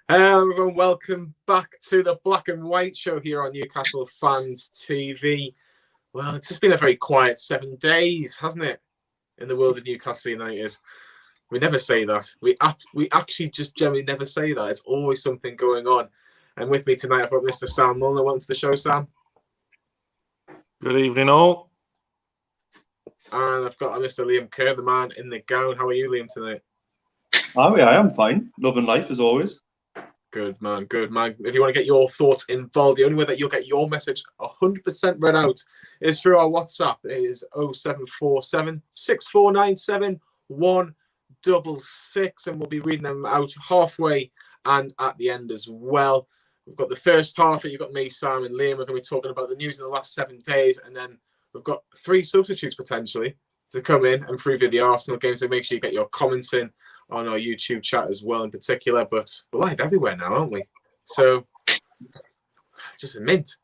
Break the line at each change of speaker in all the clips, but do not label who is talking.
Hello, everyone. Welcome back to the Black and White Show here on Newcastle Fans TV. Well, it's just been a very quiet 7 days, hasn't it, in the world of Newcastle United? We never say that. We actually just generally never say that. It's always something going on. And with me tonight, I've got Mr. Sam Muller. Welcome to the show, Sam.
Good evening, all.
And I've got Mr. Liam Kerr, the man in the gown. How are you, Liam, tonight?
Oh, yeah, I am fine. Loving life, as always.
Good man, good man. If you want to get your thoughts involved, the only way that you'll get your message 100% read out is through our WhatsApp. It is 0747 6497 166, and we'll be reading them out halfway and at the end as well. We've got the first half, you've got me, Sam, and Liam. We're going to be talking about the news in the last 7 days, and then we've got 3 substitutes potentially to come in and preview the Arsenal game, so make sure you get your comments in on our YouTube chat as well in particular, but we're live everywhere now, aren't we? So, just a mint.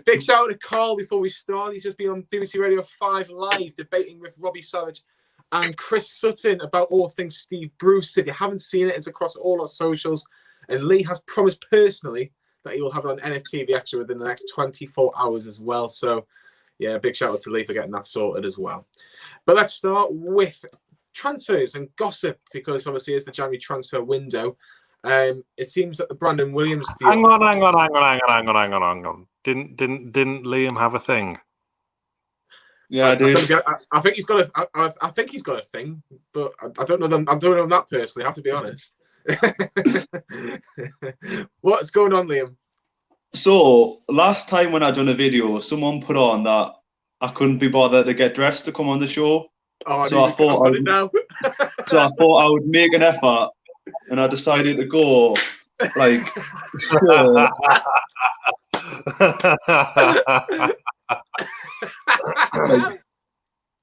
Big shout out to Carl before we start. He's just been on BBC Radio 5 Live debating with Robbie Savage and Chris Sutton about all things Steve Bruce. If you haven't seen it, it's across all our socials. And Lee has promised personally that he will have it on NFT Extra within the next 24 hours as well. So, yeah, big shout out to Lee for getting that sorted as well. But let's start with transfers and gossip, because obviously it's the January transfer window. It seems that the Brandon Williams deal.
Hang on. Didn't Liam have a thing?
Yeah, I did.
I think he's got I think he's got a thing, but I don't know them. I don't know that personally. I have to be honest. What's going on, Liam?
So last time when I done a video, someone put on that I couldn't be bothered to get dressed to come on the show.
Oh,
so I thought I would make an effort, and I decided to go like, like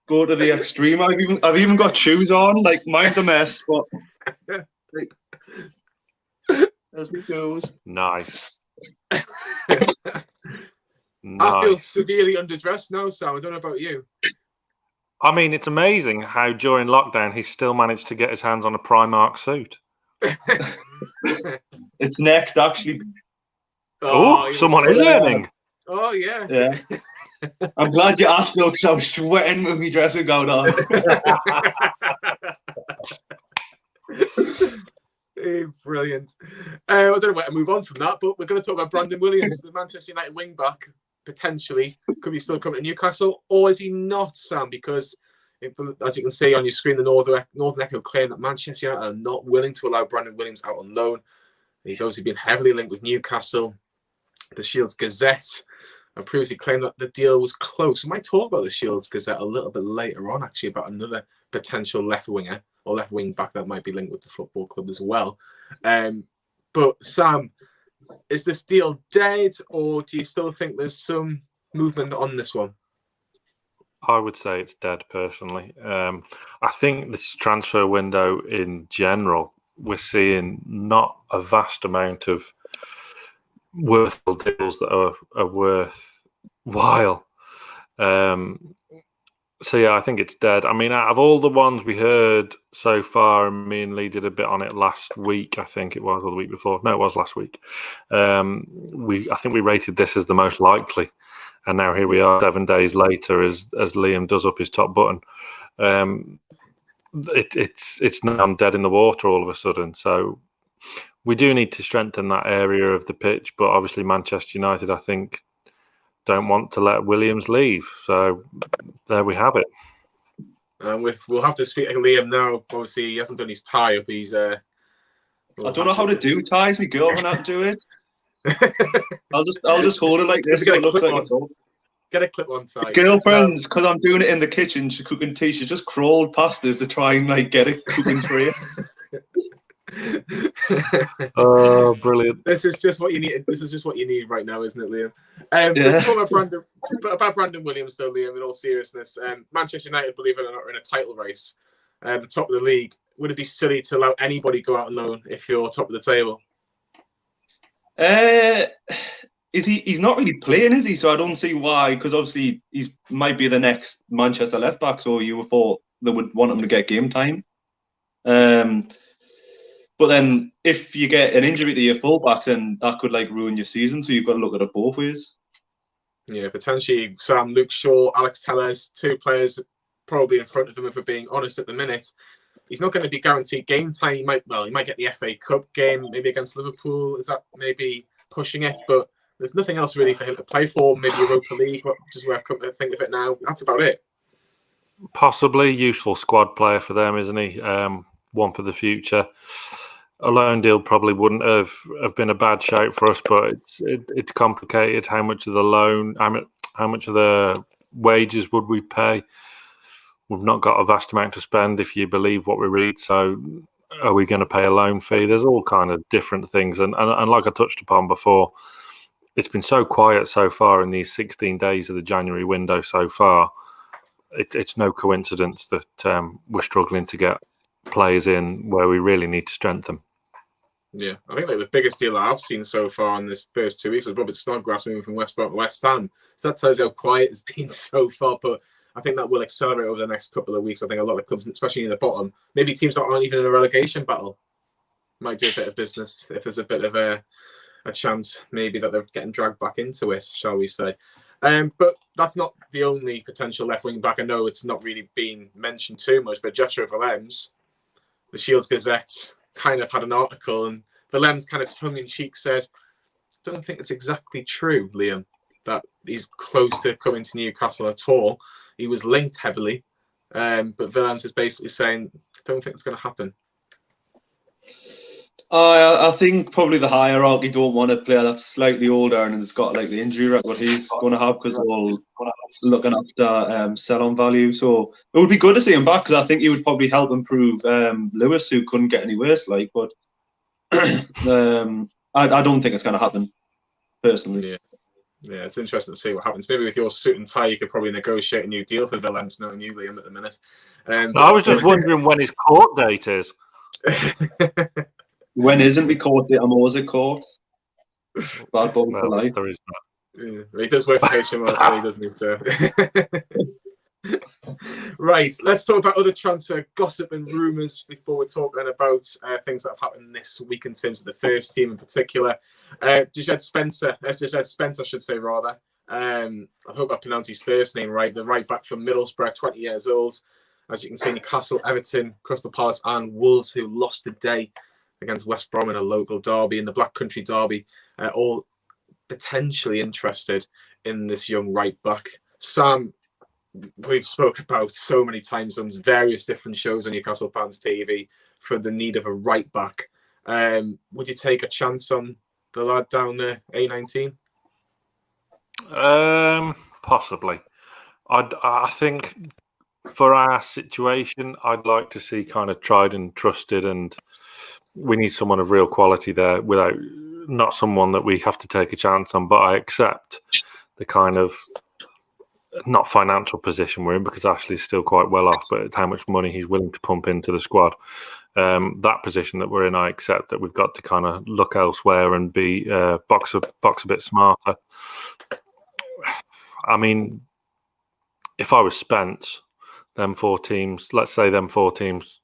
go to the extreme. I've even got shoes on. Like, mind the mess, but like, there's my shoes.
Nice.
I feel severely underdressed now, Sam. I don't know about you.
I mean, it's amazing how during lockdown he still managed to get his hands on a Primark suit.
It's next, actually.
Oh, someone is earning.
Oh, yeah.
Yeah. I'm glad you asked, though, because I was sweating with my dressing gown on.
Brilliant. I don't know where to move on from that, but we're going to talk about Brandon Williams, the Manchester United wing-back, potentially. Could he still come to Newcastle, or is he not, Sam? Because, as you can see on your screen, the Northern Echo claim that Manchester United are not willing to allow Brandon Williams out on loan. He's obviously been heavily linked with Newcastle. The Shields Gazette have previously claimed that the deal was close. We might talk about the Shields Gazette a little bit later on, actually, about another potential left winger or left wing back that might be linked with the football club as well. But Sam, is this deal dead, or do you still think there's some movement on this one?
I would say it's dead, personally. I think this transfer window in general, we're seeing not a vast amount of worthwhile deals that are worthwhile. So, yeah, I think it's dead. I mean, out of all the ones we heard so far, and me and Lee did a bit on it last week, I think it was, or the week before. No, it was last week. I think we rated this as the most likely. And now here we are 7 days later as Liam does up his top button. It's now dead in the water all of a sudden. So we do need to strengthen that area of the pitch. But obviously Manchester United, I think, don't want to let Williams leave. So there we have it.
We'll have to speak to Liam now. Obviously, he hasn't done his tie up. He's. I
don't know how to do ties. My girlfriend had to do it. I'll just hold it like this. So it looks like it's all.
Get a clip on tie.
Girlfriends, because I'm doing it in the kitchen. She's cooking tea. She just crawled past us to try and like get it cooking tray.
Oh, brilliant!
This is just what you need. This is just what you need right now, isn't it, Liam? Yeah. About Brandon Williams, though, Liam. In all seriousness, Manchester United, believe it or not, are in a title race, the top of the league. Would it be silly to allow anybody go out on loan if you're top of the table?
Is he's not really playing, is he? So I don't see why, because obviously he might be the next Manchester left back, so you would thought they would want him to get game time. But then if you get an injury to your fullbacks, then that could like ruin your season. So you've got to look at it both ways.
Yeah, potentially Sam, Luke Shaw, Alex Telles, 2 players probably in front of him, if we're being honest at the minute. He's not going to be guaranteed game time. He might get the FA Cup game, maybe against Liverpool. Is that maybe pushing it? But there's nothing else really for him to play for. Maybe Europa League, just where I've come to think of it now. That's about it.
Possibly useful squad player for them, isn't he? One for the future. A loan deal probably wouldn't have been a bad shout for us, but it's complicated. How much of the loan, how much of the wages would we pay? We've not got a vast amount to spend, if you believe what we read. So, are we going to pay a loan fee? There's all kind of different things, and like I touched upon before, it's been so quiet so far in these 16 days of the January window so far. It's no coincidence that we're struggling to get players in where we really need to strengthen.
Yeah, I think like the biggest deal I've seen so far in this first 2 weeks was Robert Snodgrass moving from West Brom to West Ham. So that tells you how quiet it's been so far. But I think that will accelerate over the next couple of weeks. I think a lot of clubs, especially in the bottom, maybe teams that aren't even in a relegation battle, might do a bit of business if there's a bit of a chance maybe that they're getting dragged back into it, shall we say. But that's not the only potential left wing back. I know it's not really been mentioned too much, but Joshua Willems, the Shields Gazette kind of had an article, and Willems kind of tongue-in-cheek said, I don't think it's exactly true, Liam, that he's close to coming to Newcastle at all. He was linked heavily, but Willems is basically saying, I don't think it's going to happen.
I think probably the hierarchy don't want a player that's slightly older and has got like the injury record he's going to have, because they're all looking after sell-on value. So it would be good to see him back, because I think he would probably help improve Lewis, who couldn't get any worse. But I don't think it's going to happen personally.
Yeah, it's interesting to see what happens. Maybe with your suit and tie, you could probably negotiate a new deal for Willems, knowing you, Liam, at the minute.
I was just wondering when his court date is.
When isn't we court date? I'm always at court. Bad boy for life.
There is that.
Yeah, he does work for HMRC, doesn't he, sir? Right, let's talk about other transfer gossip and rumours before we're talking about things that have happened this week in terms of the first team in particular. Dejed Spencer, I should say, rather. I hope I pronounced his first name right. The right back from Middlesbrough, 20 years old. As you can see, Newcastle, Everton, Crystal Palace and Wolves, who lost today against West Brom in a local derby, in the Black Country derby, all potentially interested in this young right back. Sam, we've spoke about so many times on various different shows on Newcastle Fans TV for the need of a right back. Would you take a chance on the lad down there, A19?
Possibly. I think for our situation, I'd like to see kind of tried and trusted, and we need someone of real quality there, without not someone that we have to take a chance on. But I accept the kind of not financial position we're in, because Ashley's still quite well off, but how much money he's willing to pump into the squad. That position that we're in, I accept that we've got to kind of look elsewhere and be box a bit smarter. I mean, if I was Spence, them 4 teams, let's say them 4 teams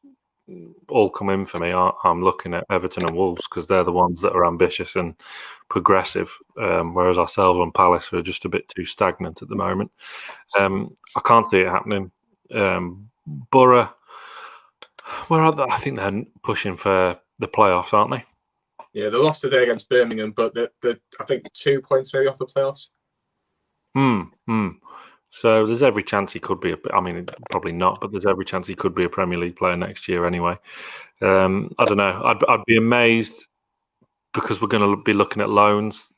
all come in for me, I'm looking at Everton and Wolves, because they're the ones that are ambitious and progressive, whereas ourselves and Palace are just a bit too stagnant at the moment. I can't see it happening. Borough, where are they? I think they're pushing for the playoffs, aren't they?
Yeah, they lost today against Birmingham, but they're I think 2 points maybe off the playoffs.
So there's every chance he could be. I mean, probably not, but there's every chance he could be a Premier League player next year anyway. I don't know. I'd be amazed, because we're going to be looking at loans.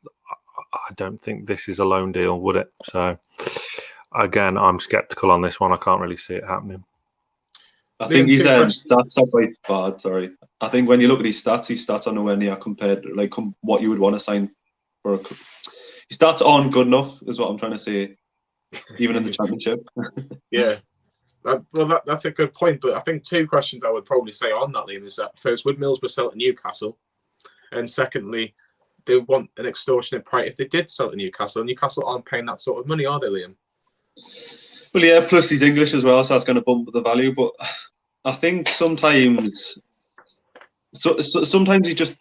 I don't think this is a loan deal, would it? So again, I'm sceptical on this one. I can't really see it happening.
I think his stats are quite bad. Sorry, I think when you look at his stats are nowhere near compared to like what you would want to sign for. His stats aren't good enough, is what I'm trying to say. Even in the Championship.
Yeah. That's a good point. But I think 2 questions I would probably say on that, Liam, is that first, would Middlesbrough sell to Newcastle? And secondly, they want an extortionate price if they did sell to Newcastle. Newcastle aren't paying that sort of money, are they, Liam?
Well, yeah, plus he's English as well, so that's going to bump the value. But I think sometimes So sometimes you just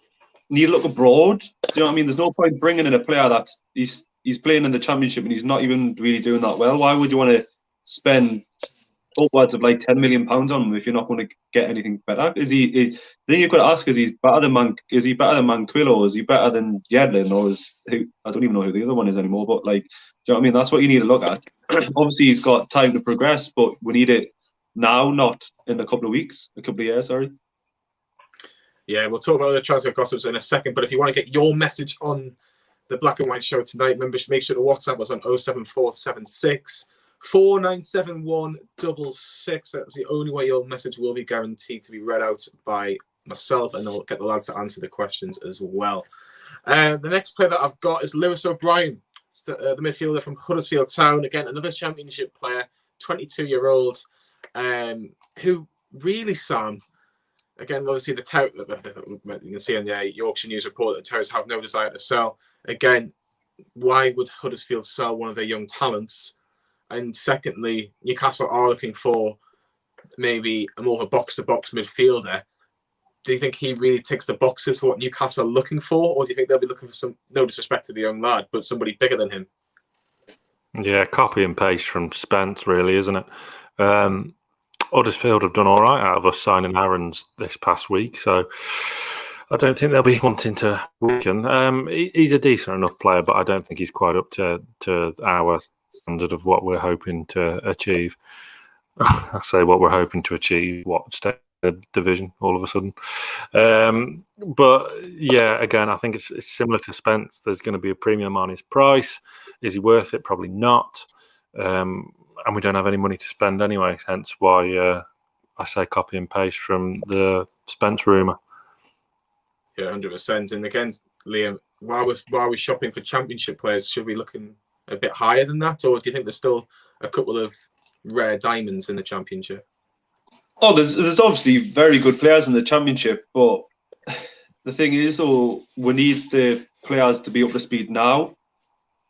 need to look abroad. Do you know what I mean? There's no point bringing in a player that's he's playing in the Championship and he's not even really doing that well. Why would you want to spend upwards of like £10 million on him if you're not going to get anything better? Then you've got to ask: Is he better than Manquillo? Is he better than Yedlin? Or I don't even know who the other one is anymore. But like, do you know what I mean? That's what you need to look at. Obviously, he's got time to progress, but we need it now, not in a couple of years. Sorry.
Yeah, we'll talk about the transfer gossips in a second. But if you want to get your message on the Black and White Show tonight, members, make sure the WhatsApp was on 07476 497166. That's the only way your message will be guaranteed to be read out by myself, and I'll get the lads to answer the questions as well. The next player that I've got is Lewis O'Brien, the midfielder from Huddersfield Town. Again, another Championship player, 22-year-old, who really, Sam, again, obviously you can see on the Yorkshire News report that Terriers have no desire to sell. Again, why would Huddersfield sell one of their young talents? And secondly, Newcastle are looking for maybe a more of a box-to-box midfielder. Do you think he really ticks the boxes for what Newcastle are looking for? Or do you think they'll be looking for some, no disrespect to the young lad, but somebody bigger than him?
Yeah, copy and paste from Spence, really, isn't it? Huddersfield have done all right out of us signing Aaron's this past week, so I don't think they'll be wanting to weaken. He's a decent enough player, but I don't think he's quite up to our standard of what we're hoping to achieve. I say what we're hoping to achieve, what stay in the division all of a sudden. But yeah, again, I think it's similar to Spence. There's going to be a premium on his price. Is he worth it? Probably not. And we don't have any money to spend anyway, hence why I say copy and paste from the Spence rumour.
Yeah, 100%. And again, Liam, while we're shopping for Championship players, should we be looking a bit higher than that? Or do you think there's still a couple of rare diamonds in the Championship?
Oh, there's obviously very good players in the Championship, but the thing is, though, we need the players to be up to speed now.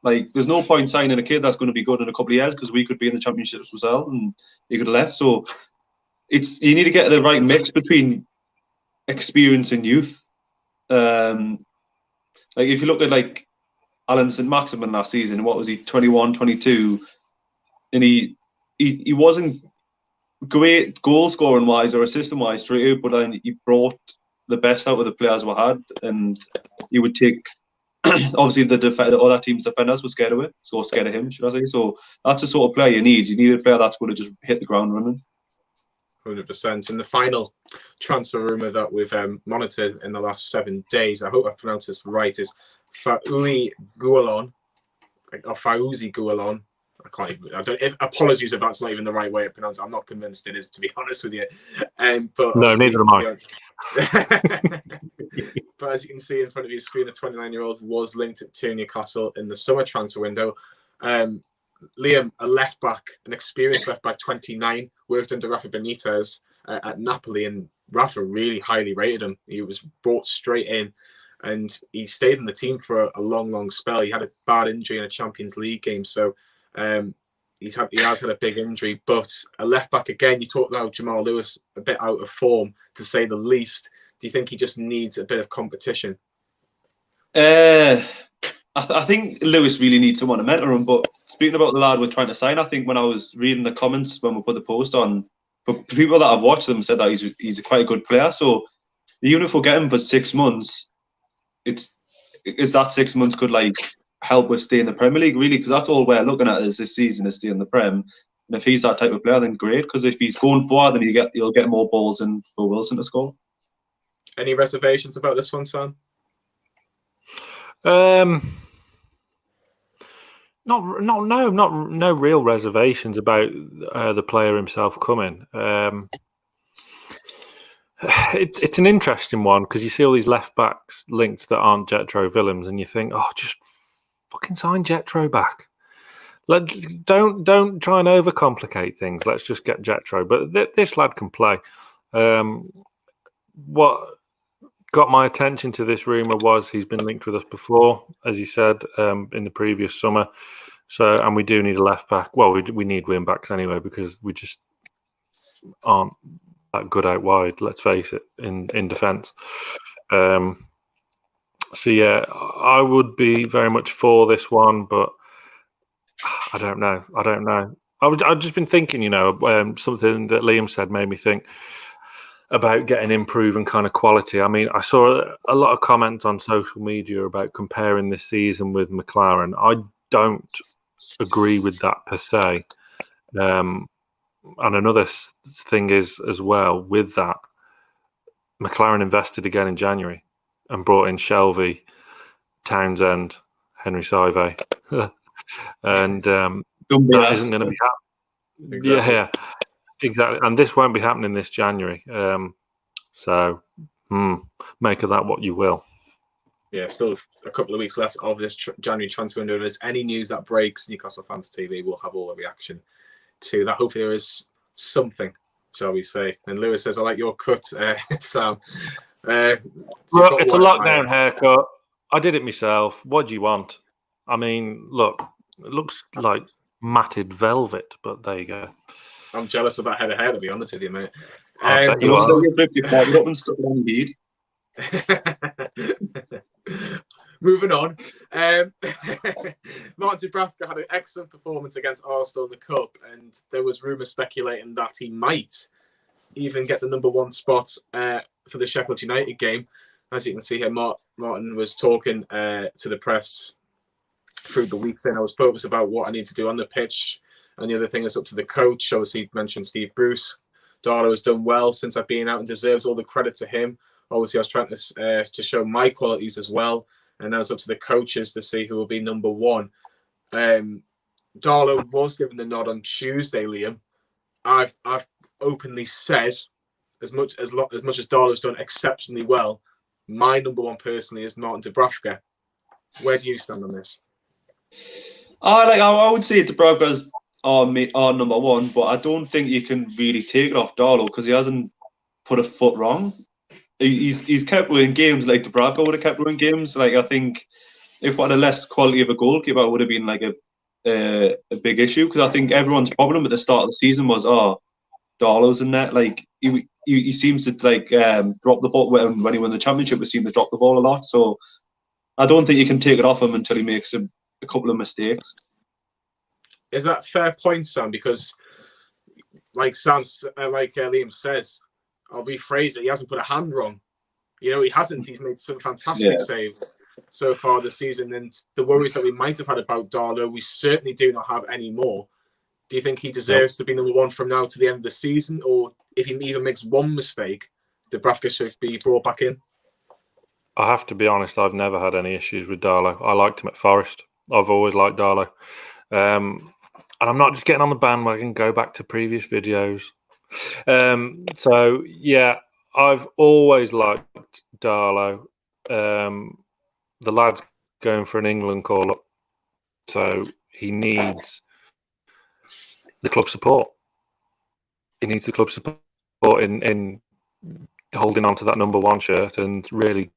Like, there's no point signing a kid that's going to be good in a couple of years because we could be in the Championships as well and he could have left. So you need to get the right mix between experience and youth. Like, if you look at like Alan Saint-Maximin last season, what was he, 21, 22, and he wasn't great goal scoring wise or assisting wise straight out, but then he brought the best out of the players we had, and he would take. Obviously, the other team's defenders were scared of him, should I say? So that's the sort of player you need. You need a player that's going to just hit the ground running.
100%. And the final transfer rumour that we've monitored in the last 7 days, I hope I've pronounced this right, is Fauzi Guelon. Apologies if that's not even the right way to pronounce it. I'm not convinced it is, to be honest with you. But
no, neither am I.
But as you can see in front of your screen, the 29-year-old was linked to Newcastle in the summer transfer window. Liam, an experienced left back, 29, worked under Rafa Benitez at Napoli, and Rafa really highly rated him. He was brought straight in, and he stayed in the team for a long spell. He had a bad injury in a Champions League game, so he has had a big injury. But a left back, again, you talk about Jamal Lewis, a bit out of form, to say the least. Do you think he just needs a bit of competition?
I think Lewis really needs someone to mentor him. But speaking about the lad we're trying to sign, I think when I was reading the comments when we put the post on, for people that have watched them said that he's quite a good player. So even if we get him for 6 months, is that 6 months could like help us stay in the Premier League, really? Because that's all we're looking at is this season is stay in the Prem. And if he's that type of player, then great. Because if he's going forward, then you'll get more balls in for Wilson to score.
Any reservations about this one, Sam?
No real reservations about the player himself coming. It's an interesting one because you see all these left backs linked that aren't Jetro Willems, and you think, oh, just fucking sign Jetro back. Don't try and overcomplicate things. Let's just get Jetro. But this lad can play. What got my attention to this rumour was he's been linked with us before, as he said, in the previous summer. So, and we do need a left back. Well, we need wing backs anyway because we just aren't that good out wide. Let's face it, in defence. So yeah, I would be very much for this one, but I don't know. I've just been thinking, something that Liam said made me think about getting improving kind of quality. I mean, I saw a lot of comments on social media about comparing this season with McLaren. I don't agree with that per se. And another thing is as well with that, McLaren invested again in January and brought in Shelby, Townsend, Henry Saive, and that isn't going to be happening.
Exactly.
Yeah, exactly. And this won't be happening this January. So make of that what you will.
Yeah, still a couple of weeks left of this January transfer window. If there's any news that breaks, Newcastle Fans TV will have all the reaction to that. Hopefully there is something, shall we say. And Lewis says, I like your cut, Sam.
Look, it's a lockdown haircut. I did it myself. What do you want? I mean, look, it looks like matted velvet, but there you go.
I'm jealous of that head of hair, to be honest with you, mate.
I bet you are.
Moving on. Martin Dubravka had an excellent performance against Arsenal in the Cup, and there was rumours speculating that he might even get the number 1 spot for the Sheffield United game. As you can see here, Martin was talking to the press through the week, saying I was focused about what I need to do on the pitch, and the other thing is up to the coach. Obviously, he mentioned Steve Bruce. Darla has done well since I've been out and deserves all the credit to him. Obviously, I was trying to show my qualities as well, and now it's up to the coaches to see who will be number 1. Darla was given the nod on Tuesday, Liam. I've openly said, as much as Darla's done exceptionally well, my number 1 personally is Martin Dubravka. Where do you stand on this?
I would say Dubravka's our number 1, but I don't think you can really take it off Darla because he hasn't put a foot wrong. He's kept winning games like Dubravka would have kept winning games. Like, I think if we had a less quality of a goalkeeper, it would have been like a big issue, because I think everyone's problem at the start of the season was, Darla's in net. Like, he seems to drop the ball when he won the championship. We seem to drop the ball a lot. So I don't think you can take it off him until he makes a couple of mistakes.
Is that fair point, Sam? Because like Liam says, I'll rephrase it. He hasn't put a hand wrong. He hasn't. He's made some fantastic saves so far this season. And the worries that we might have had about Darla, we certainly do not have any more. Do you think he deserves to be number 1 from now to the end of the season? Or if he even makes one mistake, Dubravka should be brought back in?
I have to be honest, I've never had any issues with Darla. I liked him at Forest. I've always liked Darla. And I'm not just getting on the bandwagon, go back to previous videos. So, yeah, I've always liked Darla. The lad's going for an England call-up, so he needs the club support. He needs the club support in holding on to that number 1 shirt and really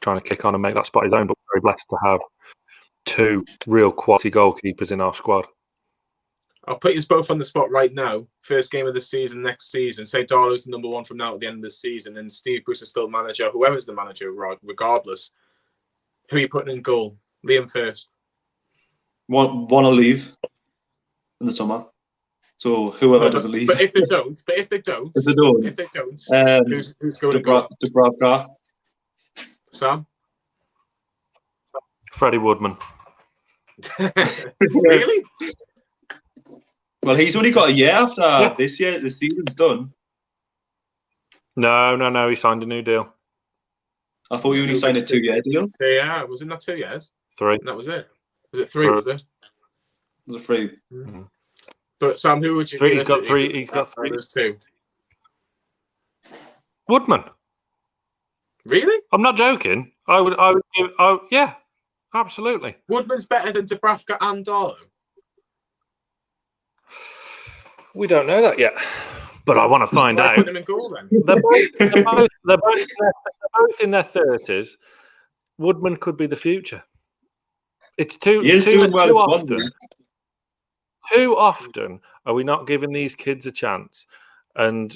trying to kick on and make that spot his own. But we're very blessed to have 2 real quality goalkeepers in our squad.
I'll put you both on the spot right now. First game of the season, next season. Say Darla's the number 1 from now at the end of the season, and Steve Bruce is still manager, whoever's the manager, regardless. Who are you putting in goal? Liam first.
One will leave in the summer. So whoever doesn't leave.
But if they don't, who's going to go?
Dubravka.
Sam?
Freddie Woodman.
Really?
Well, he's only got a year after this year. The season's done.
No. He signed a new deal.
I thought you only signed a 2-year deal.
Yeah, was it not 2 years?
3.
And that was it. Was it 3? Was it?
It was a 3.
Mm-hmm. But Sam, who would you?
3. He's got 3. He's got 3.
There's 2.
Woodman.
Really?
I'm not joking. I would give. Yeah, absolutely.
Woodman's better than Dubravka and Darla.
We don't know that yet, but I want to find out.
Put them in goal, then.
They're both in their 30s. Woodman could be the future. It's too often are we not giving these kids a chance? And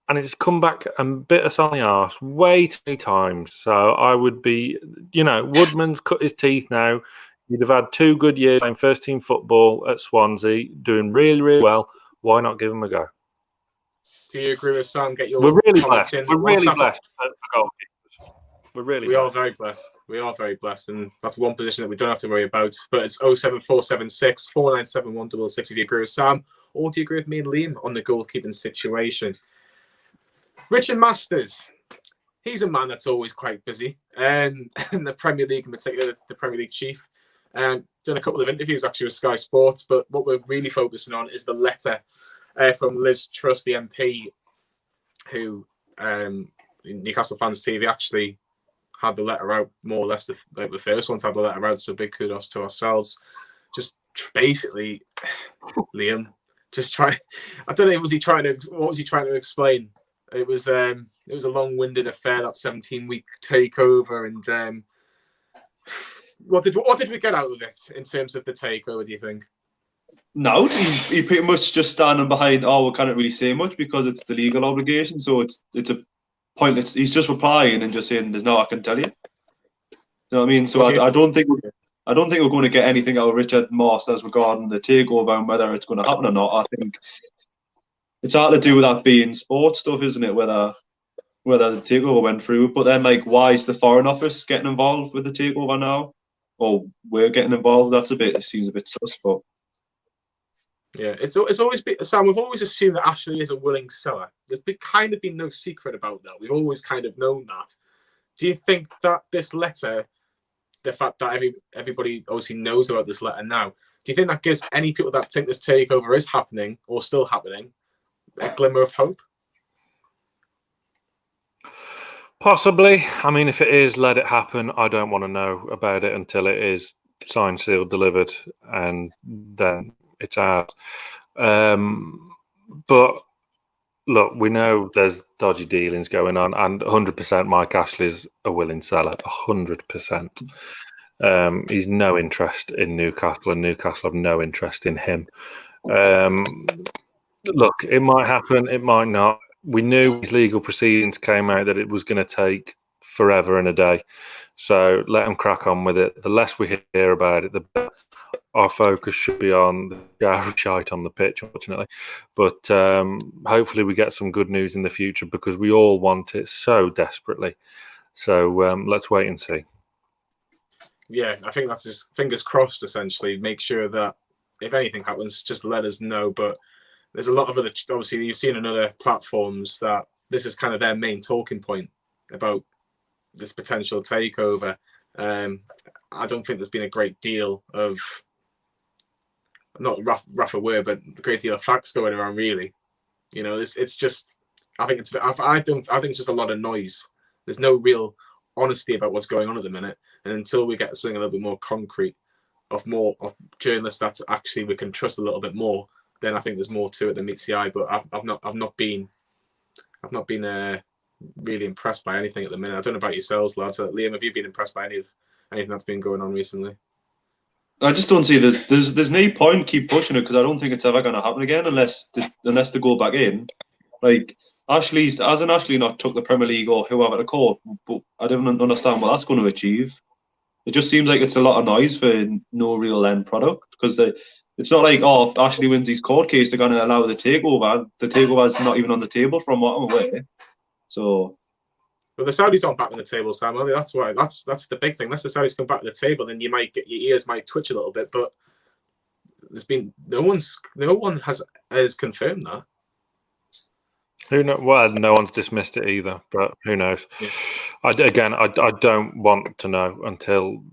and it's come back and bit us on the arse way too many times. So I would be, Woodman's cut his teeth now. You'd have had 2 good years playing first team football at Swansea, doing really, really well. Why not give him a go?
Do you agree with Sam? Get your
We're really
comments
blessed.
in.
We're really blessed for goalkeepers.
We are very blessed. We are very blessed, and that's one position that we don't have to worry about. But it's 07476 497 166 if you agree with Sam, or do you agree with me and Liam on the goalkeeping situation? Richard Masters, he's a man that's always quite busy, in the Premier League in particular, the Premier League chief. Done a couple of interviews actually with Sky Sports, but what we're really focusing on is the letter from Liz Truss, the MP, who Newcastle Fans TV actually had the letter out more or less. The first ones had the letter out, so big kudos to ourselves. Just basically, Liam, just try. I don't know. What was he trying to explain? It was a long-winded affair, that 17-week takeover, and what did we get out of it in terms of the takeover? Do you think?
No, he pretty much just standing behind. Oh, we can't really say much because it's the legal obligation. So it's a pointless. He's just replying and just saying, "There's no I can tell you." You know what I mean? So I don't think we're going to get anything out of Richard Masters regarding the takeover and whether it's going to happen or not. I think it's hard to do with that being sports stuff, isn't it? Whether the takeover went through, but then why is the Foreign Office getting involved with the takeover now, or we're getting involved? It seems a bit sus, but.
Yeah, it's always been, Sam, we've always assumed that Ashley is a willing seller. There's been no secret about that. We've always kind of known that. Do you think that this letter, the fact that everybody obviously knows about this letter now, do you think that gives any people that think this takeover is happening or still happening a glimmer of hope?
Possibly. I mean, if it is, let it happen. I don't want to know about it until it is signed, sealed, delivered, and then it's out. But look, we know there's dodgy dealings going on, and 100% Mike Ashley's a willing seller. 100%. He's no interest in Newcastle, and Newcastle have no interest in him. Look, it might happen, it might not. We knew these legal proceedings came out that it was going to take forever and a day. So let them crack on with it. The less we hear about it, the better. Our focus should be on the garbage shite on the pitch, unfortunately. But hopefully we get some good news in the future because we all want it so desperately. So let's wait and see.
Yeah, I think that's just fingers crossed, essentially. Make sure that if anything happens, just let us know. But there's a lot of other, obviously, you've seen on other platforms that this is kind of their main talking point about this potential takeover. I don't think there's been a great deal of, not rougher word, but a great deal of facts going around. Really, it's just. I think it's just a lot of noise. There's no real honesty about what's going on at the minute, and until we get something a little bit more concrete, of journalists that actually we can trust a little bit more, then I think there's more to it than meets the eye. But I've not been really impressed by anything at the minute. I don't know about yourselves, lads. Liam, have you been impressed by anything that's been going on recently?
I just don't see there's no point keep pushing it because I don't think it's ever going to happen again unless they go back in. Hasn't Ashley not took the Premier League or whoever to court? But I don't understand what that's going to achieve. It just seems like it's a lot of noise for no real end product because it's not like, if Ashley wins his court case, they're going to allow the takeover. The takeover is not even on the table from what I'm aware. So.
Well, the Saudis aren't back on the table, Sam. That's why. That's the big thing. Unless the Saudis come back to the table, then your ears might twitch a little bit. But there's been no one has confirmed that.
Who knows? Well, no one's dismissed it either. But who knows? Yeah. I don't want to know until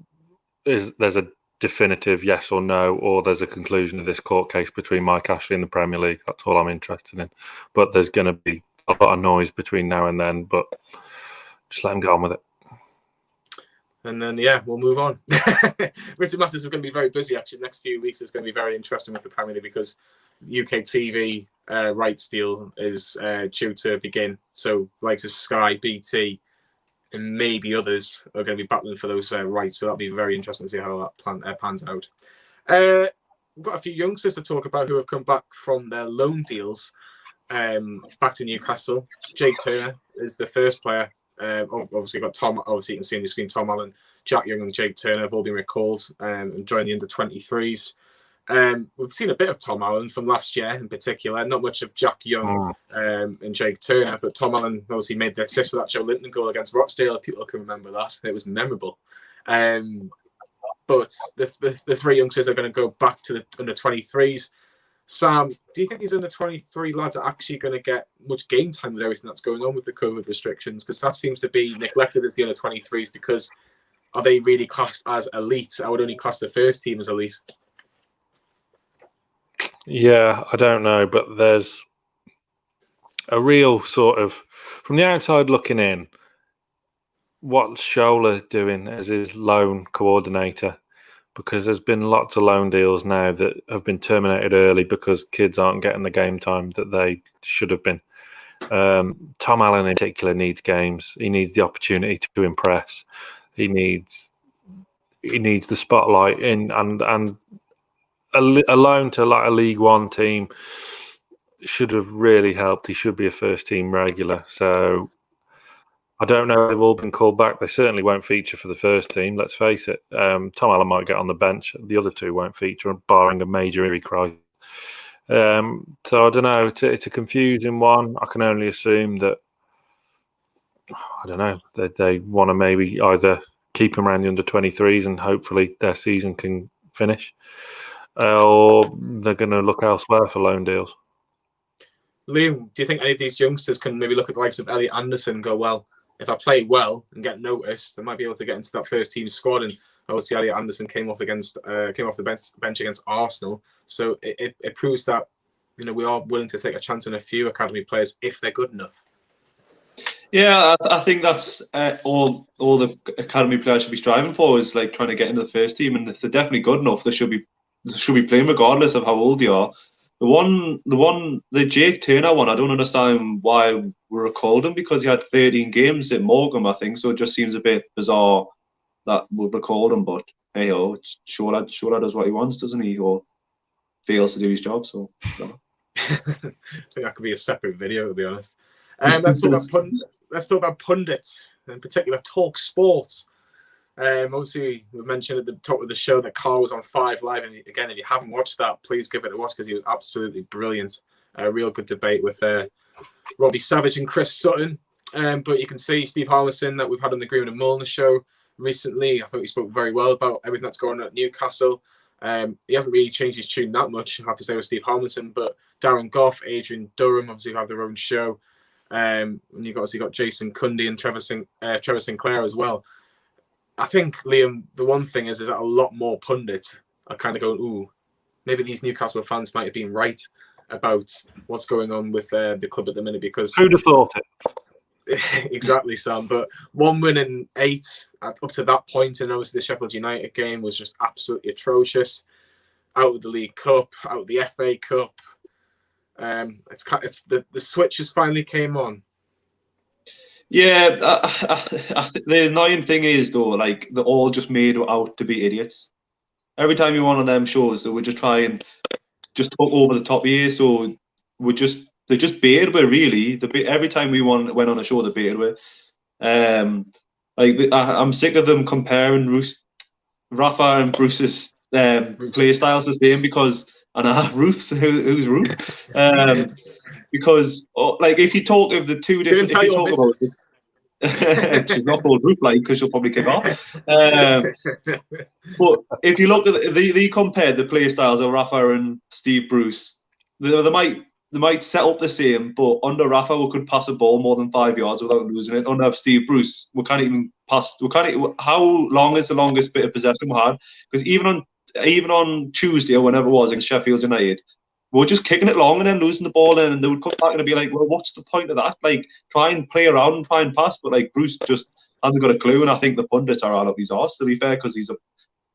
there's a definitive yes or no, or there's a conclusion of this court case between Mike Ashley and the Premier League. That's all I'm interested in. But there's going to be a lot of noise between now and then. But just let him get on with it.
And then, we'll move on. Richard Masters is going to be very busy, actually. The next few weeks is going to be very interesting with the Premier League because UK TV rights deal is due to begin. So, like Sky, BT, and maybe others are going to be battling for those rights. So that'll be very interesting to see how that pans out. We've got a few youngsters to talk about who have come back from their loan deals. back to Newcastle. Jake Turner is the first player. Obviously, got Tom. Obviously, you can see on the screen Tom Allen, Jack Young, and Jake Turner have all been recalled and joined the under-23s. We've seen a bit of Tom Allen from last year in particular, not much of Jack Young and Jake Turner, but Tom Allen obviously made the assist for that Joe Linton goal against Rochdale. People can remember that. It was memorable. But the three youngsters are going to go back to the under-23s. Sam, do you think these under-23 lads are actually going to get much game time with everything that's going on with the COVID restrictions? Because that seems to be neglected as the under-23s, because are they really classed as elite? I would only class the first team as elite.
Yeah, I don't know, but there's a real sort of, from the outside looking in, what's Shearer doing as his loan coordinator? Because there's been lots of loan deals now that have been terminated early because kids aren't getting the game time that they should have been. Tom Allen in particular needs games. He needs the opportunity to impress. He needs the spotlight in, and a loan to like a League One team should have really helped. He should be a first team regular. So I don't know if they've all been called back. They certainly won't feature for the first team, let's face it. Tom Allen might get on the bench. The other two won't feature, barring a major injury crisis. So I don't know. It's a confusing one. I can only assume that, I don't know, that they want to maybe either keep them around the under-23s and hopefully their season can finish, or they're going to look elsewhere for loan deals.
Liam, do you think any of these youngsters can maybe look at the likes of Elliot Anderson and go, well, if I play well and get noticed, I might be able to get into that first team squad? And obviously, Elliot Anderson came off the bench against Arsenal, so it proves that we are willing to take a chance on a few academy players if they're good enough.
Yeah, I think that's all the academy players should be striving for, is like trying to get into the first team, and if they're definitely good enough, they should be playing regardless of how old they are. The Jake Turner one, I don't understand why we recalled him, because he had 13 games at Morecambe, I think. So it just seems a bit bizarre that we've recalled him. But hey, Shearer does what he wants, doesn't he? Or fails to do his job. So no.
I think that could be a separate video, to be honest. Let's talk about pundits, in particular Talk Sports. Obviously, we mentioned at the top of the show that Carl was on 5 Live, and again, if you haven't watched that, please give it a watch, because he was absolutely brilliant. A real good debate with Robbie Savage and Chris Sutton. But you can see Steve Harmison that we've had on the Green and Mulliner show recently. I thought he spoke very well about everything that's going on at Newcastle. He hasn't really changed his tune that much, I have to say, with Steve Harmison. But Darren Goff, Adrian Durham, obviously have their own show. And you've obviously got Jason Cundy and Trevor Sinclair as well. I think, Liam, the one thing is that a lot more pundits are kind of going, ooh, maybe these Newcastle fans might have been right about what's going on with the club at the minute, because
who'd have thought
it? Exactly, Sam. But 1 win in 8 up to that point, and obviously the Sheffield United game was just absolutely atrocious. Out of the League Cup, out of the FA Cup. It's the switch has finally came on.
Yeah, the annoying thing is, though, like, they're all just made out to be idiots. Every time you're on one of them shows, they would just try and just talk over the top of you. So they're just baited with, really. Every time we went on a show, they baited with. I'm sick of them comparing Rafa and Bruce's play styles the same, because Roof's who's Roof? Because if you talk of the two different, if you talk about it, she's not called Roof, because she'll probably kick off. But if you look at they compared the play styles of Rafa and Steve Bruce, they might set up the same, but under Rafa we could pass a ball more than 5 yards without losing it. Under Steve Bruce, we can't even pass. How long is the longest bit of possession we had? Because even on Tuesday or whenever it was against Sheffield United, we were just kicking it long and then losing the ball, and they would come back and be like, well, what's the point of that? Like, try and play around and try and pass, but Bruce just hasn't got a clue. And I think the pundits are all up his arse, to be fair, because he's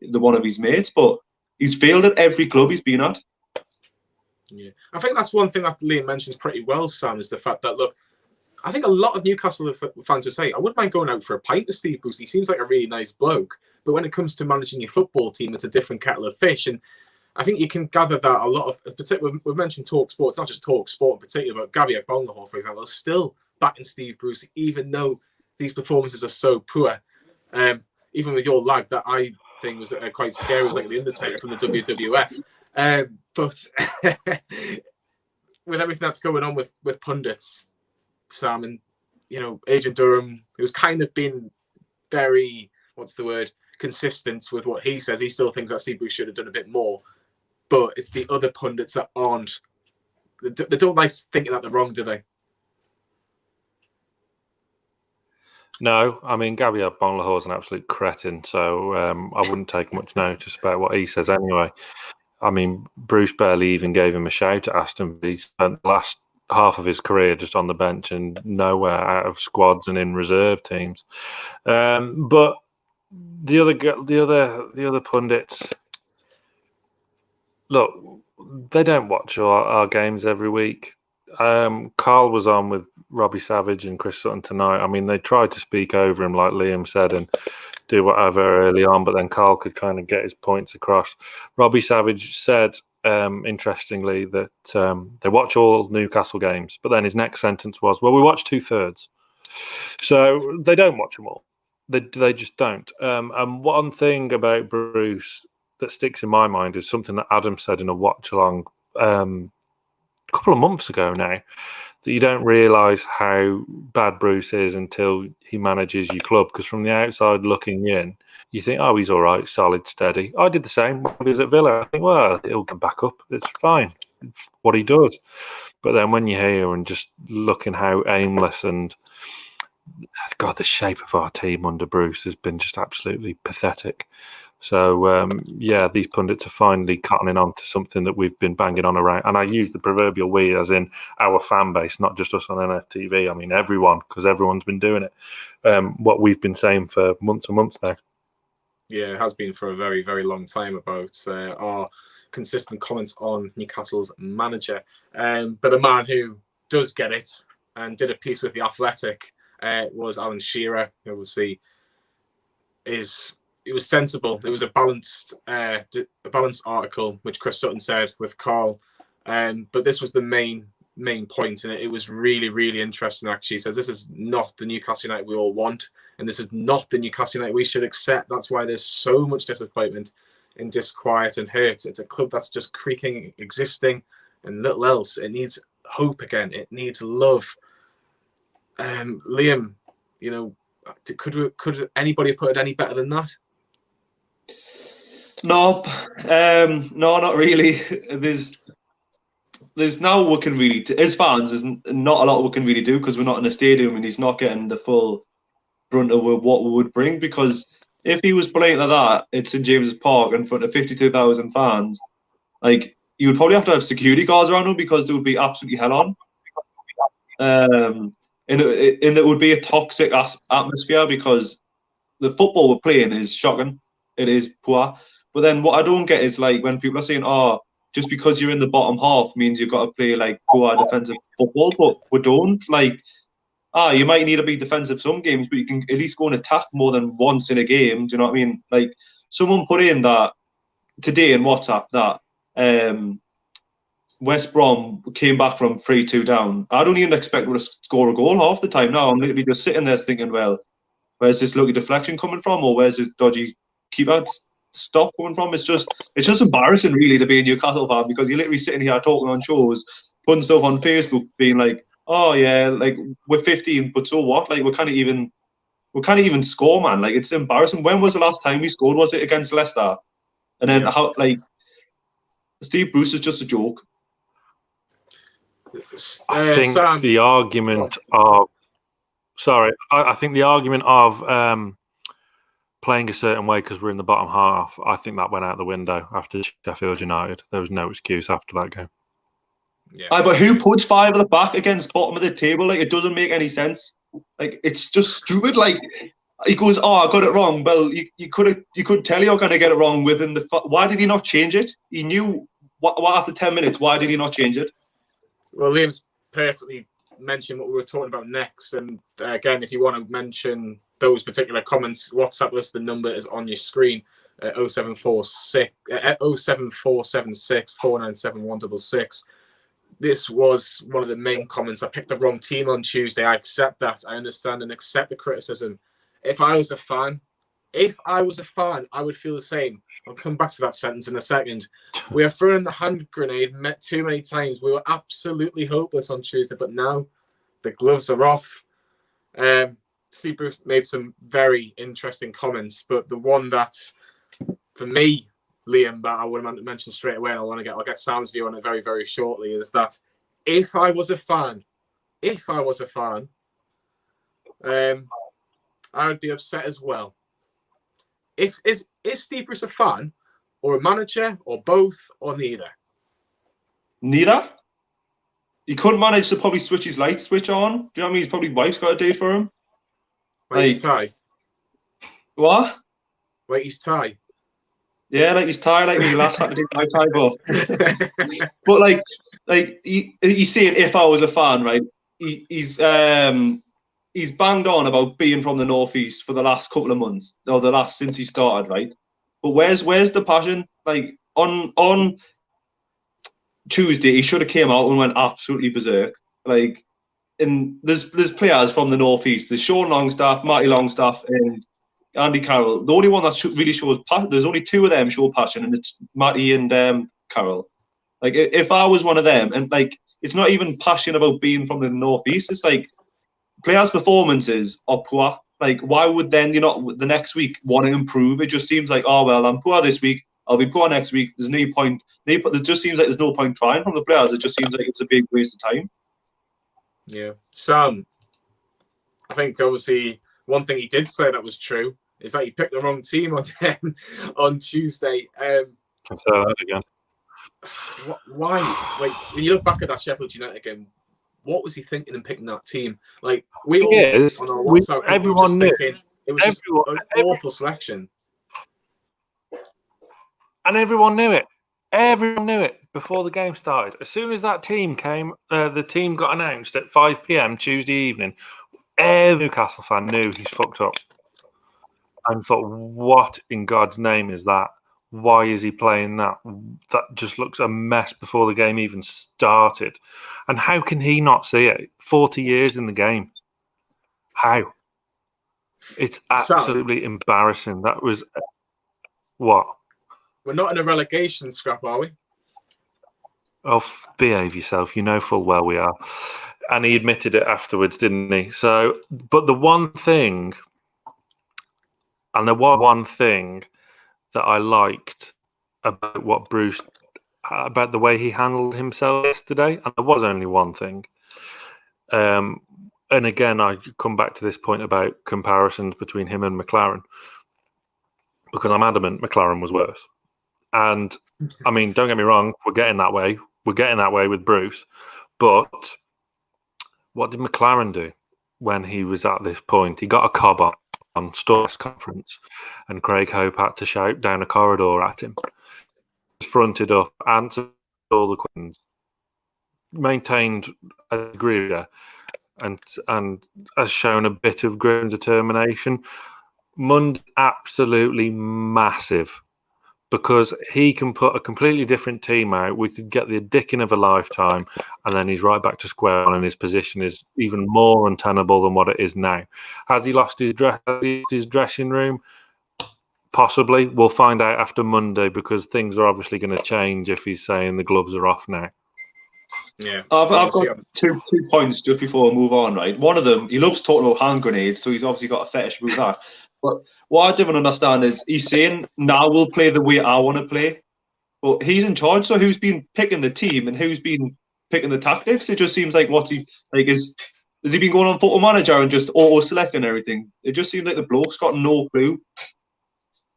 the one of his mates, but he's failed at every club he's been at.
Yeah, I think that's one thing that Liam mentions pretty well, Sam, is the fact that, look, I think a lot of Newcastle fans would say, I wouldn't mind going out for a pint with Steve Bruce. He seems like a really nice bloke. But when it comes to managing your football team, it's a different kettle of fish. And I think you can gather that a lot of, particularly, we've mentioned Talk Sport, it's not just Talk Sport in particular, but Gabby Bonglahor, for example, is still backing Steve Bruce, even though these performances are so poor. Even with your lag, that I think was quite scary, it was like The Undertaker from the WWF. But with everything that's going on with pundits, Sam, and, Adrian Durham, who's kind of been very, consistent with what he says. He still thinks that Steve Bruce should have done a bit more. But it's the other pundits that aren't. They don't like thinking that they're wrong, do they?
No, I mean, Gabriel Bonglahor is an absolute cretin, so I wouldn't take much notice about what he says anyway. I mean, Bruce barely even gave him a shout at Aston Villa. He spent the last half of his career just on the bench and nowhere out of squads and in reserve teams. But the other pundits, look, they don't watch our games every week. Carl was on with Robbie Savage and Chris Sutton tonight. I mean, they tried to speak over him, like Liam said, and do whatever early on, but then Carl could kind of get his points across. Robbie Savage said, interestingly, that they watch all Newcastle games, but then his next sentence was, well, we watch 2/3. So they don't watch them all. They just don't. And one thing about Bruce that sticks in my mind is something that Adam said in a watch-along a couple of months ago now, that you don't realise how bad Bruce is until he manages your club. Because from the outside looking in, you think, oh, he's all right, solid, steady. I did the same when he was at Villa. I think, well, he'll come back up. It's fine. It's what he does. But then when you're here and just looking how aimless and, God, the shape of our team under Bruce has been just absolutely pathetic. So, these pundits are finally cutting on to something that we've been banging on around. And I use the proverbial we as in our fan base, not just us on NFTV. I mean, everyone, because everyone's been doing it. What we've been saying for months and months now.
Yeah, it has been for a very, very long time about our consistent comments on Newcastle's manager. But a man who does get it and did a piece with The Athletic was Alan Shearer. Obviously, it was sensible. It was a balanced article, which Chris Sutton said with Carl. But this was the main point, and it was really, really interesting. Actually, he says this is not the Newcastle United we all want, and this is not the Newcastle United we should accept. That's why there's so much disappointment and disquiet and hurt. It's a club that's just creaking, existing, and little else. It needs hope again. It needs love. Liam, could anybody have put it any better than that?
No, not really. There's now what can really as fans. There's not a lot we can really do because we're not in a stadium and he's not getting the full brunt of what we would bring. Because if he was playing like that at St James's Park in front of 52,000 fans, like you would probably have to have security guards around him because there would be absolutely hell on. And it would be a toxic atmosphere because the football we're playing is shocking. It is poor. But then what I don't get is like when people are saying, oh, just because you're in the bottom half means you've got to play like poor defensive football, but we don't. Like, you might need to be defensive some games, but you can at least go and attack more than once in a game. Do you know what I mean? Like, someone put in that today in WhatsApp that West Brom came back from 3-2 down. I don't even expect them to score a goal half the time now. I'm literally just sitting there thinking, well, where's this lucky deflection coming from, or where's this dodgy keeper stop coming from? It's just embarrassing, really, to be a Newcastle fan because you're literally sitting here talking on shows, putting stuff on Facebook, being like, "Oh yeah, like we're 15, but so what? Like we can't even score, man. Like it's embarrassing." When was the last time we scored? Was it against Leicester? And then how like Steve Bruce is just a joke.
I think the argument of I think the argument of playing a certain way because we're in the bottom half, I think that went out the window after Sheffield United. There was no excuse after that game.
Yeah. But who puts five at the back against bottom of the table? Like, it doesn't make any sense. Like, it's just stupid. Like, he goes, "Oh, I got it wrong." Well, you could tell you're going to get it wrong within the. Why did he not change it? He knew what after 10 minutes. Why did he not change it?
Well, Liam's perfectly mentioned what we were talking about next. And again, if you want to mention those particular comments, WhatsApp us. The number is on your screen. 07476 497 This was one of the main comments. I picked the wrong team on Tuesday. I accept that. I understand and accept the criticism. If I was a fan, I would feel the same. I'll come back to that sentence in a second. We are throwing the hand grenade too many times. We were absolutely hopeless on Tuesday, but now the gloves are off. Steve Bruce made some very interesting comments, but the one that, for me, Liam, that I would have mentioned straight away, and I'll get Sam's view on it very, very shortly, is that if I was a fan, I would be upset as well. Is Steve Bruce a fan, or a manager, or both, or neither?
Neither. He couldn't manage to probably switch his light switch on. Do you know what I mean? His probably wife's got to do it for him.
Like his tie.
What?
Like his tie.
Yeah, like his tie, like me last time I did my tie, but like he's saying if I was a fan, right? He's banged on about being from the northeast for the last couple of months, or since he started, right? But where's the passion? Like on Tuesday, he should have came out and went absolutely berserk. Like, and there's players from the northeast. There's Sean Longstaff, Matty Longstaff, and Andy Carroll. The only one that really shows passion, there's only two of them show passion, and it's Matty and Carroll. Like, if I was one of them, and like, it's not even passion about being from the northeast. It's like players' performances are poor. Like, why would then you not the next week want to improve? It just seems like, oh well, I'm poor this week, I'll be poor next week. There's no point. It just seems like there's no point trying from the players. It just seems like it's a big waste of time.
Yeah, Sam. I think obviously one thing he did say that was true is that he picked the wrong team on them on Tuesday.
Can say that again.
Why? Like, when you look back at that Sheffield United game, what was he thinking in picking that team? Like, we all on our WhatsApp, everyone knew thinking it was just an awful selection,
and everyone knew it. Everyone knew it before the game started. As soon as that team came, the team got announced at 5 p.m. Tuesday evening. Every Newcastle fan knew he's fucked up, and thought, "What in God's name is that? Why is he playing that? That just looks a mess before the game even started." And how can he not see it? 40 years in the game. How? It's absolutely embarrassing. That was what?
We're not in a relegation scrap, are we?
Oh, behave yourself. You know full well we are. And he admitted it afterwards, didn't he? So, but the one thing, and there was one thing that I liked about what Bruce, about the way he handled himself yesterday, and there was only one thing. And again, I come back to this point about comparisons between him and McLaren, because I'm adamant McLaren was worse. And I mean, don't get me wrong, we're getting that way. We're getting that way with Bruce. But what did McLaren do when he was at this point? He got a cob on Store's conference, and Craig Hope had to shout down a corridor at him. He fronted up, answered all the questions, maintained a degree and has shown a bit of grit and determination. Mund absolutely massive, because he can put a completely different team out. We could get the dicking of a lifetime, and then he's right back to square one, and his position is even more untenable than what it is now. Has he lost his dressing room? Possibly. We'll find out after Monday, because things are obviously going to change if he's saying the gloves are off now.
Yeah,
I've got two points just before I move on. Right, one of them, he loves talking about hand grenades, so he's obviously got a fetish with that. But what I don't understand is he's saying, now we'll play the way I want to play. But he's in charge, so who's been picking the team and who's been picking the tactics? It just seems like has he been going on Football Manager and just auto-selecting everything? It just seems like the bloke's got no clue.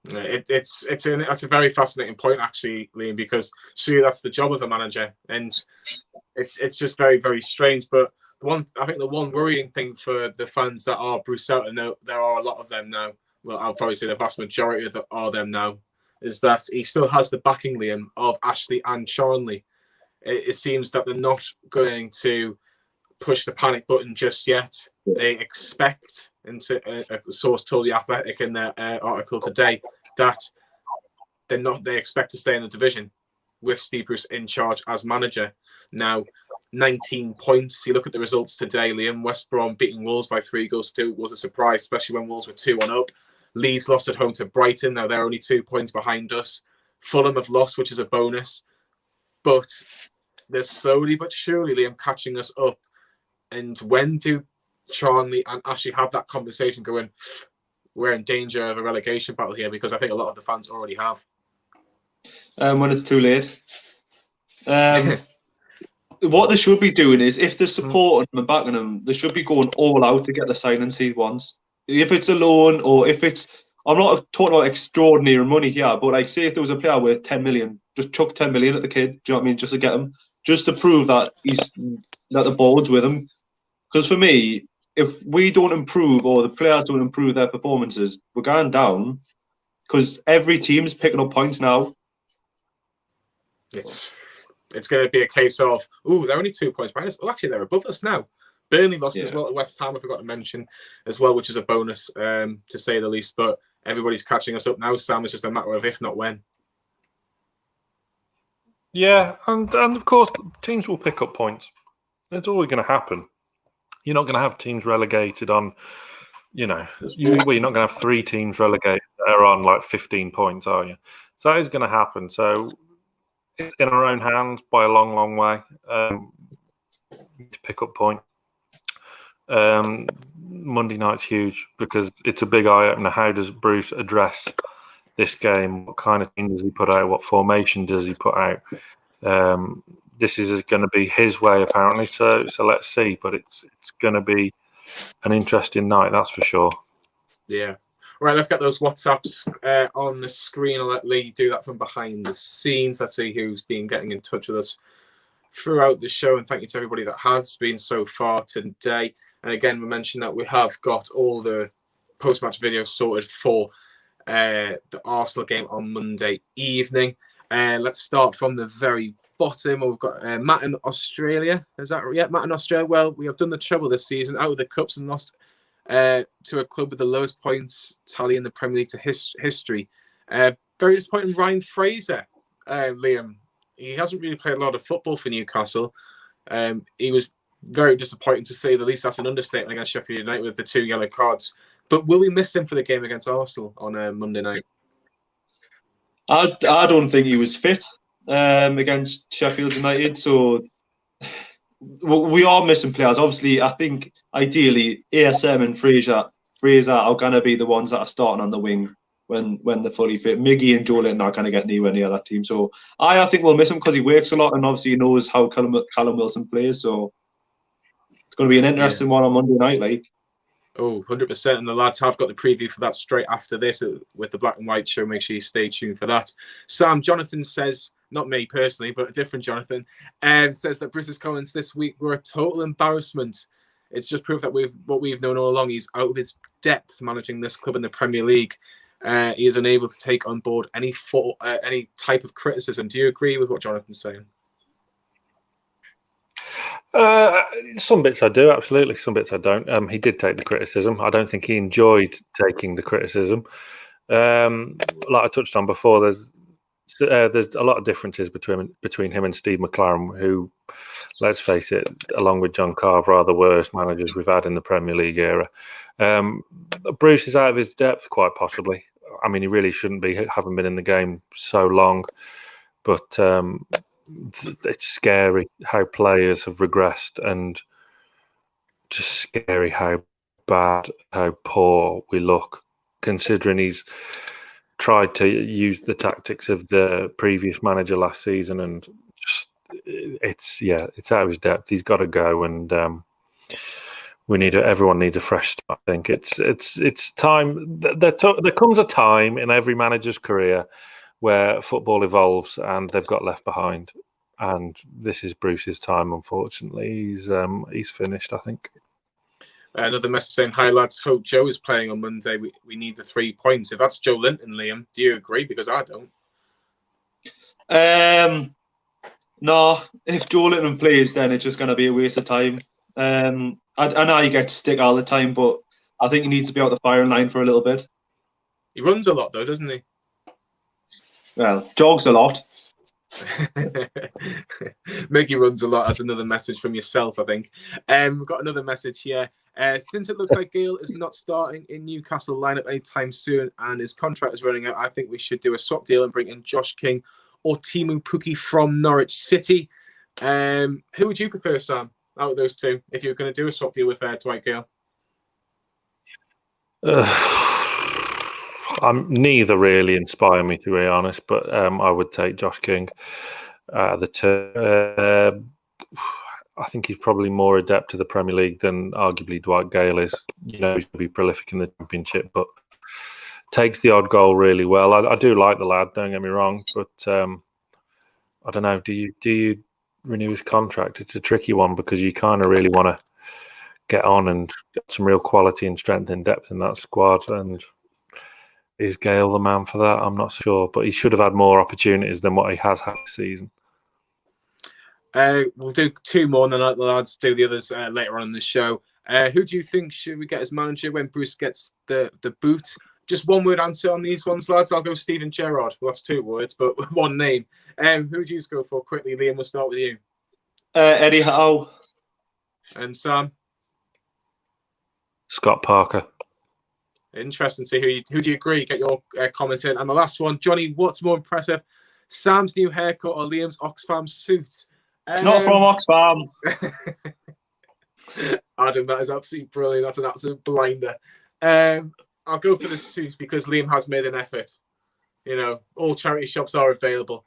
That's a very fascinating point, actually, Liam, because surely that's the job of the manager, and it's just very, very strange. But I think the one worrying thing for the fans that are Bruce out, and there are a lot of them now, well, I'll probably say the vast majority of them are them now, is that he still has the backing, Liam, of Ashley and Charnley. It seems that they're not going to push the panic button just yet. They expect, and a source told The Athletic in their article today, that They expect to stay in the division with Steve Bruce in charge as manager. Now, 19 points. You look at the results today, Liam. West Brom beating Wolves by 3-2 was a surprise, especially when Wolves were 2-1 up. Leeds lost at home to Brighton. Now they're only 2 points behind us. Fulham have lost, which is a bonus. But they're slowly but surely, Liam, catching us up. And when do Charnley and Ashley have that conversation going, we're in danger of a relegation battle here? Because I think a lot of the fans already have.
When it's too late. What they should be doing is, if they're supporting them and backing them, they should be going all out to get the signings he wants. If it's a loan, or if it's, I'm not talking about extraordinary money here, but like, say if there was a player worth 10 million, just chuck 10 million at the kid. Do you know what I mean? Just to get him, just to prove that that the board's with him. Because for me, if we don't improve, or the players don't improve their performances, we're going down. Because every team's picking up points now.
It's going to be a case of, they're only 2 points behind us. Well, actually, they're above us now. Burnley lost as well at West Ham, I forgot to mention, as well, which is a bonus, to say the least. But everybody's catching us up now, Sam. It's just a matter of if, not when.
Yeah, and of course, teams will pick up points. It's always going to happen. You're not going to have teams relegated on, you're not going to have 3 teams relegated that are on like 15 points, are you? So that is going to happen. So it's in our own hands by a long, long way to pick up points. Monday night's huge because it's a big eye opener. How does Bruce address this game? What kind of team does he put out? What formation does he put out? This is going to be his way, apparently. So let's see. But it's going to be an interesting night, that's for sure.
Yeah. Right, let's get those WhatsApps on the screen. I'll let Lee do that from behind the scenes. Let's see who's been getting in touch with us throughout the show. And thank you to everybody that has been so far today. And again, we mentioned that we have got all the post-match videos sorted for the Arsenal game on Monday evening. Let's start from the very bottom. We've got Matt in Australia. Is that right? Yeah, Matt in Australia. Well, we have done the treble this season, out of the cups, and lost to a club with the lowest points tally in the Premier League to history. Very disappointing. Ryan Fraser, Liam. He hasn't really played a lot of football for Newcastle. He was very disappointing, to say the least. That's an understatement against Sheffield United with the 2 yellow cards. But will we miss him for the game against Arsenal on Monday night?
I don't think he was fit against Sheffield United. So we are missing players. Obviously, I think ideally ASM and Fraser are going to be the ones that are starting on the wing when they're fully fit. Miggy and Joe Linton are going to get anywhere near that team. So I think we'll miss him because he works a lot and obviously he knows how Callum Wilson plays. So it's going to be an interesting one on Monday night, like.
Oh, 100%. And the lads have got the preview for that straight after this with the Black and White show. Make sure you stay tuned for that. Sam, Jonathan says, not me personally, but a different Jonathan, says that Bruce's comments this week were a total embarrassment. It's just proof that what we've known all along. He's out of his depth managing this club in the Premier League. He is unable to take on board any type of criticism. Do you agree with what Jonathan's saying?
Some bits I do, absolutely. Some bits I don't. He did take the criticism. I don't think he enjoyed taking the criticism. Like I touched on before, there's a lot of differences between him and Steve McLaren, who, let's face it, along with John Carver, are the worst managers we've had in the Premier League era. Bruce is out of his depth, quite possibly. I mean, he really shouldn't be, having been in the game so long. But it's scary how players have regressed, and just scary how bad, how poor we look, considering he's tried to use the tactics of the previous manager last season, and just it's out of his depth. He's got to go, and everyone needs a fresh start. I think it's time. There comes a time in every manager's career where football evolves and they've got left behind. And this is Bruce's time, unfortunately. He's finished, I think.
Another message saying, hi lads, hope Joe is playing on Monday. We need the 3 points. If that's Joe Linton, Liam, do you agree? Because I don't.
No, if Joe Linton plays, then it's just going to be a waste of time. I know you get to stick all the time, but I think he needs to be out the firing line for a little bit.
He runs a lot, though, doesn't he?
Well, jogs a lot.
Mickey runs a lot. That's another message from yourself, I think. We've got another message here. Since it looks like Gale is not starting in Newcastle lineup anytime soon and his contract is running out, I think we should do a swap deal and bring in Josh King or Timu Pukki from Norwich City. Who would you prefer, Sam, out of those two, if you were going to do a swap deal with Dwight Gale?
Neither really inspire me, to be honest, but I would take Josh King out of the two. I think he's probably more adept to the Premier League than arguably Dwight Gale is. He's going to be prolific in the Championship, but takes the odd goal really well. I do like the lad, don't get me wrong, but I don't know. Do you renew his contract? It's a tricky one because you kind of really want to get on and get some real quality and strength and depth in that squad. And is Gale the man for that? I'm not sure, but he should have had more opportunities than what he has had this season.
We'll do two more and then let the lads do the others later on in the show. Who do you think should we get as manager when Bruce gets the boot? Just one word answer on these ones, lads. I'll go Steven Gerrard. Well, that's 2 words, but one name. Who would you go for quickly? Liam, we'll start with you.
Eddie Howe.
And Sam?
Scott Parker.
Interesting to see who do you agree? Get your comments in. And the last one, Johnny, what's more impressive? Sam's new haircut or Liam's Oxfam suit?
It's not from Oxfam.
Adam, that is absolutely brilliant. That's an absolute blinder. I'll go for the suit because Liam has made an effort. All charity shops are available.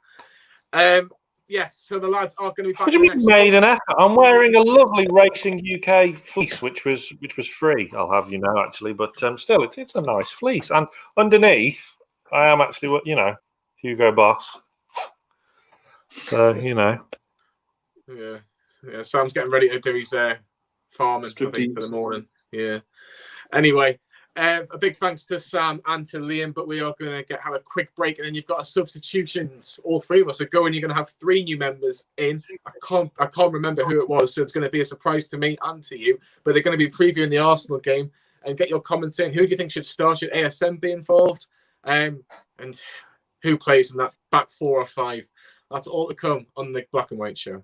Yes, so the lads are going to be back.
What do you mean made an effort? I'm wearing a lovely Racing UK fleece, which was free. I'll have you know, actually, but still, it's a nice fleece. And underneath, I am actually, Hugo Boss. So
Yeah, Sam's getting ready to do his farming for the morning. Yeah. Anyway, a big thanks to Sam and to Liam, but we are going to have a quick break, and then you've got substitutions. All 3 of us are going. You're going to have 3 new members in. I can't remember who it was, so it's going to be a surprise to me and to you. But they're going to be previewing the Arsenal game and get your comments in. Who do you think should start? Should ASM be involved? And who plays in that back 4 or 5? That's all to come on the Black and White Show.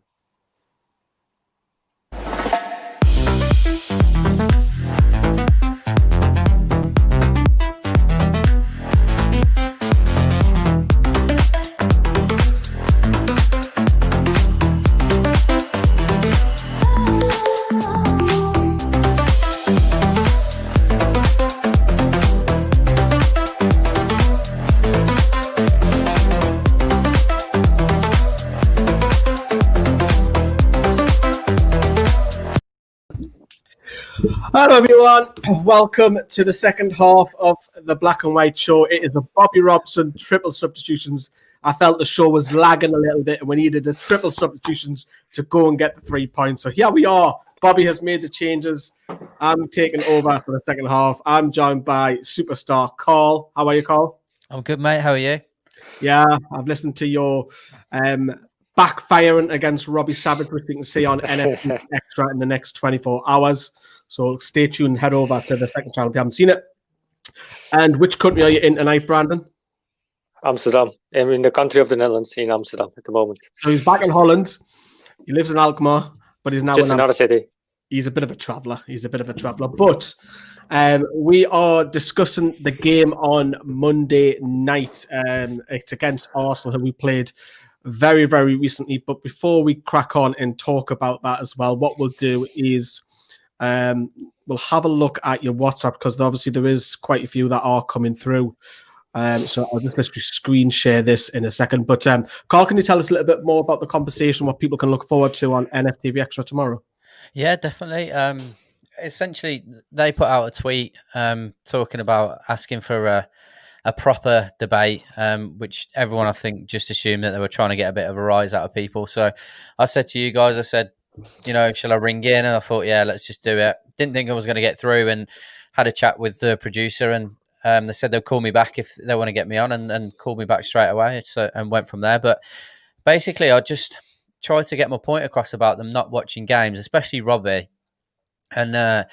Hello everyone, welcome to the second half of the Black and White Show. It is a Bobby Robson triple substitutions. I felt the show was lagging a little bit and we needed the triple substitutions to go and get the 3 points. So here we are. Bobby has made the changes. I'm taking over for the second half. I'm joined by superstar Carl. How are you, Carl?
I'm good, mate. How are you?
Yeah, I've listened to your backfiring against Robbie Savage, which you can see on NFT Extra in the next 24 hours. So stay tuned, head over to the second channel if you haven't seen it. And which country are you in tonight, Brandon?
Amsterdam. I'm in the country of the Netherlands, in Amsterdam at the moment.
So he's back in Holland. He lives in Alkmaar, but he's now
just another city.
He's a bit of a traveller. But we are discussing the game on Monday night. It's against Arsenal, who we played very, very recently. But before we crack on and talk about that as well, what we'll do is we'll have a look at your WhatsApp because obviously there is quite a few that are coming through. So I'll just literally screen share this in a second. But Carl, can you tell us a little bit more about the conversation, what people can look forward to on NFTV Extra tomorrow?
Yeah, definitely. Essentially, they put out a tweet talking about asking for a proper debate, which everyone, I think, just assumed that they were trying to get a bit of a rise out of people. So I said to you guys, I said, shall I ring in? And I thought, yeah, let's just do it. Didn't think I was going to get through and had a chat with the producer and they said they'll call me back if they want to get me on and called me back straight away and went from there. But basically, I just tried to get my point across about them not watching games, especially Robbie. And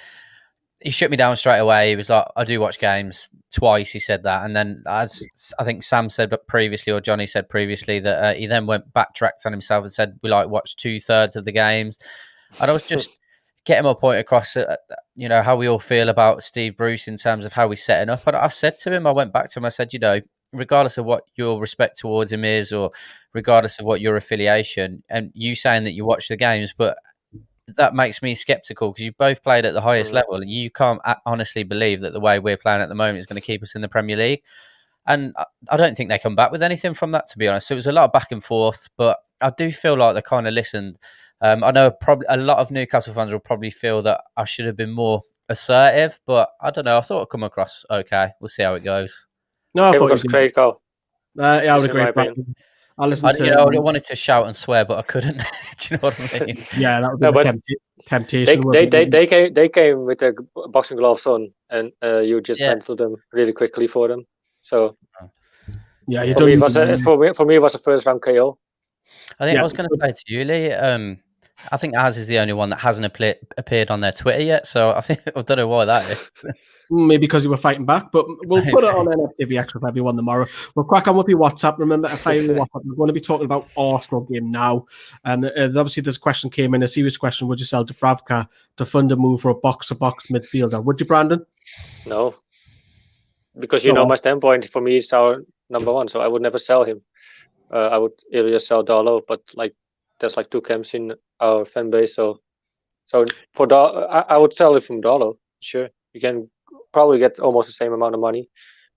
he shut me down straight away. He was like, I do watch games. Twice he said that. And then, as I think Sam said previously, or Johnny said previously, that he then backtracked on himself and said, we watch 2/3 of the games. And I was just getting my point across, how we all feel about Steve Bruce in terms of how he's setting up. But I said to him, I went back to him, I said, regardless of what your respect towards him is, or regardless of what your affiliation, and you saying that you watch the games, but that makes me skeptical because you both played at the highest level, and you can't honestly believe that the way we're playing at the moment is going to keep us in the Premier League. And I don't think they come back with anything from that, to be honest. So it was a lot of back and forth, but I do feel like they kind of listened. I know probably a lot of Newcastle fans will probably feel that I should have been more assertive, but I don't know. I thought I'd come across okay. We'll see how it goes.
No, I thought
was great goal.
I would agree. I listened to.
I wanted to shout and swear, but I couldn't. Do you know what I mean?
Yeah, that would be temptation.
They came with their boxing gloves on, and you just mentored them really quickly for them. So
yeah, you
for me, it was a first round KO.
I think I was going to say to you, Lee. I think ours is the only one that hasn't appeared on their Twitter yet. So I think I don't know why that is.
Maybe because you were fighting back, but we'll put it on NFTV Extra for everyone tomorrow. We'll crack on with your WhatsApp. Remember, if I WhatsApp, we're going to be talking about Arsenal game now. And obviously, this question came in, a serious question. Would you sell Dubravka to fund a move for a box-to-box midfielder? Would you, Brandon?
No. Because you know my standpoint. For me, he's our number one, so I would never sell him. I would either just sell Darla, but there's two camps in our fan base. So for Darla, I would sell it from Darla. Sure, you can probably get almost the same amount of money,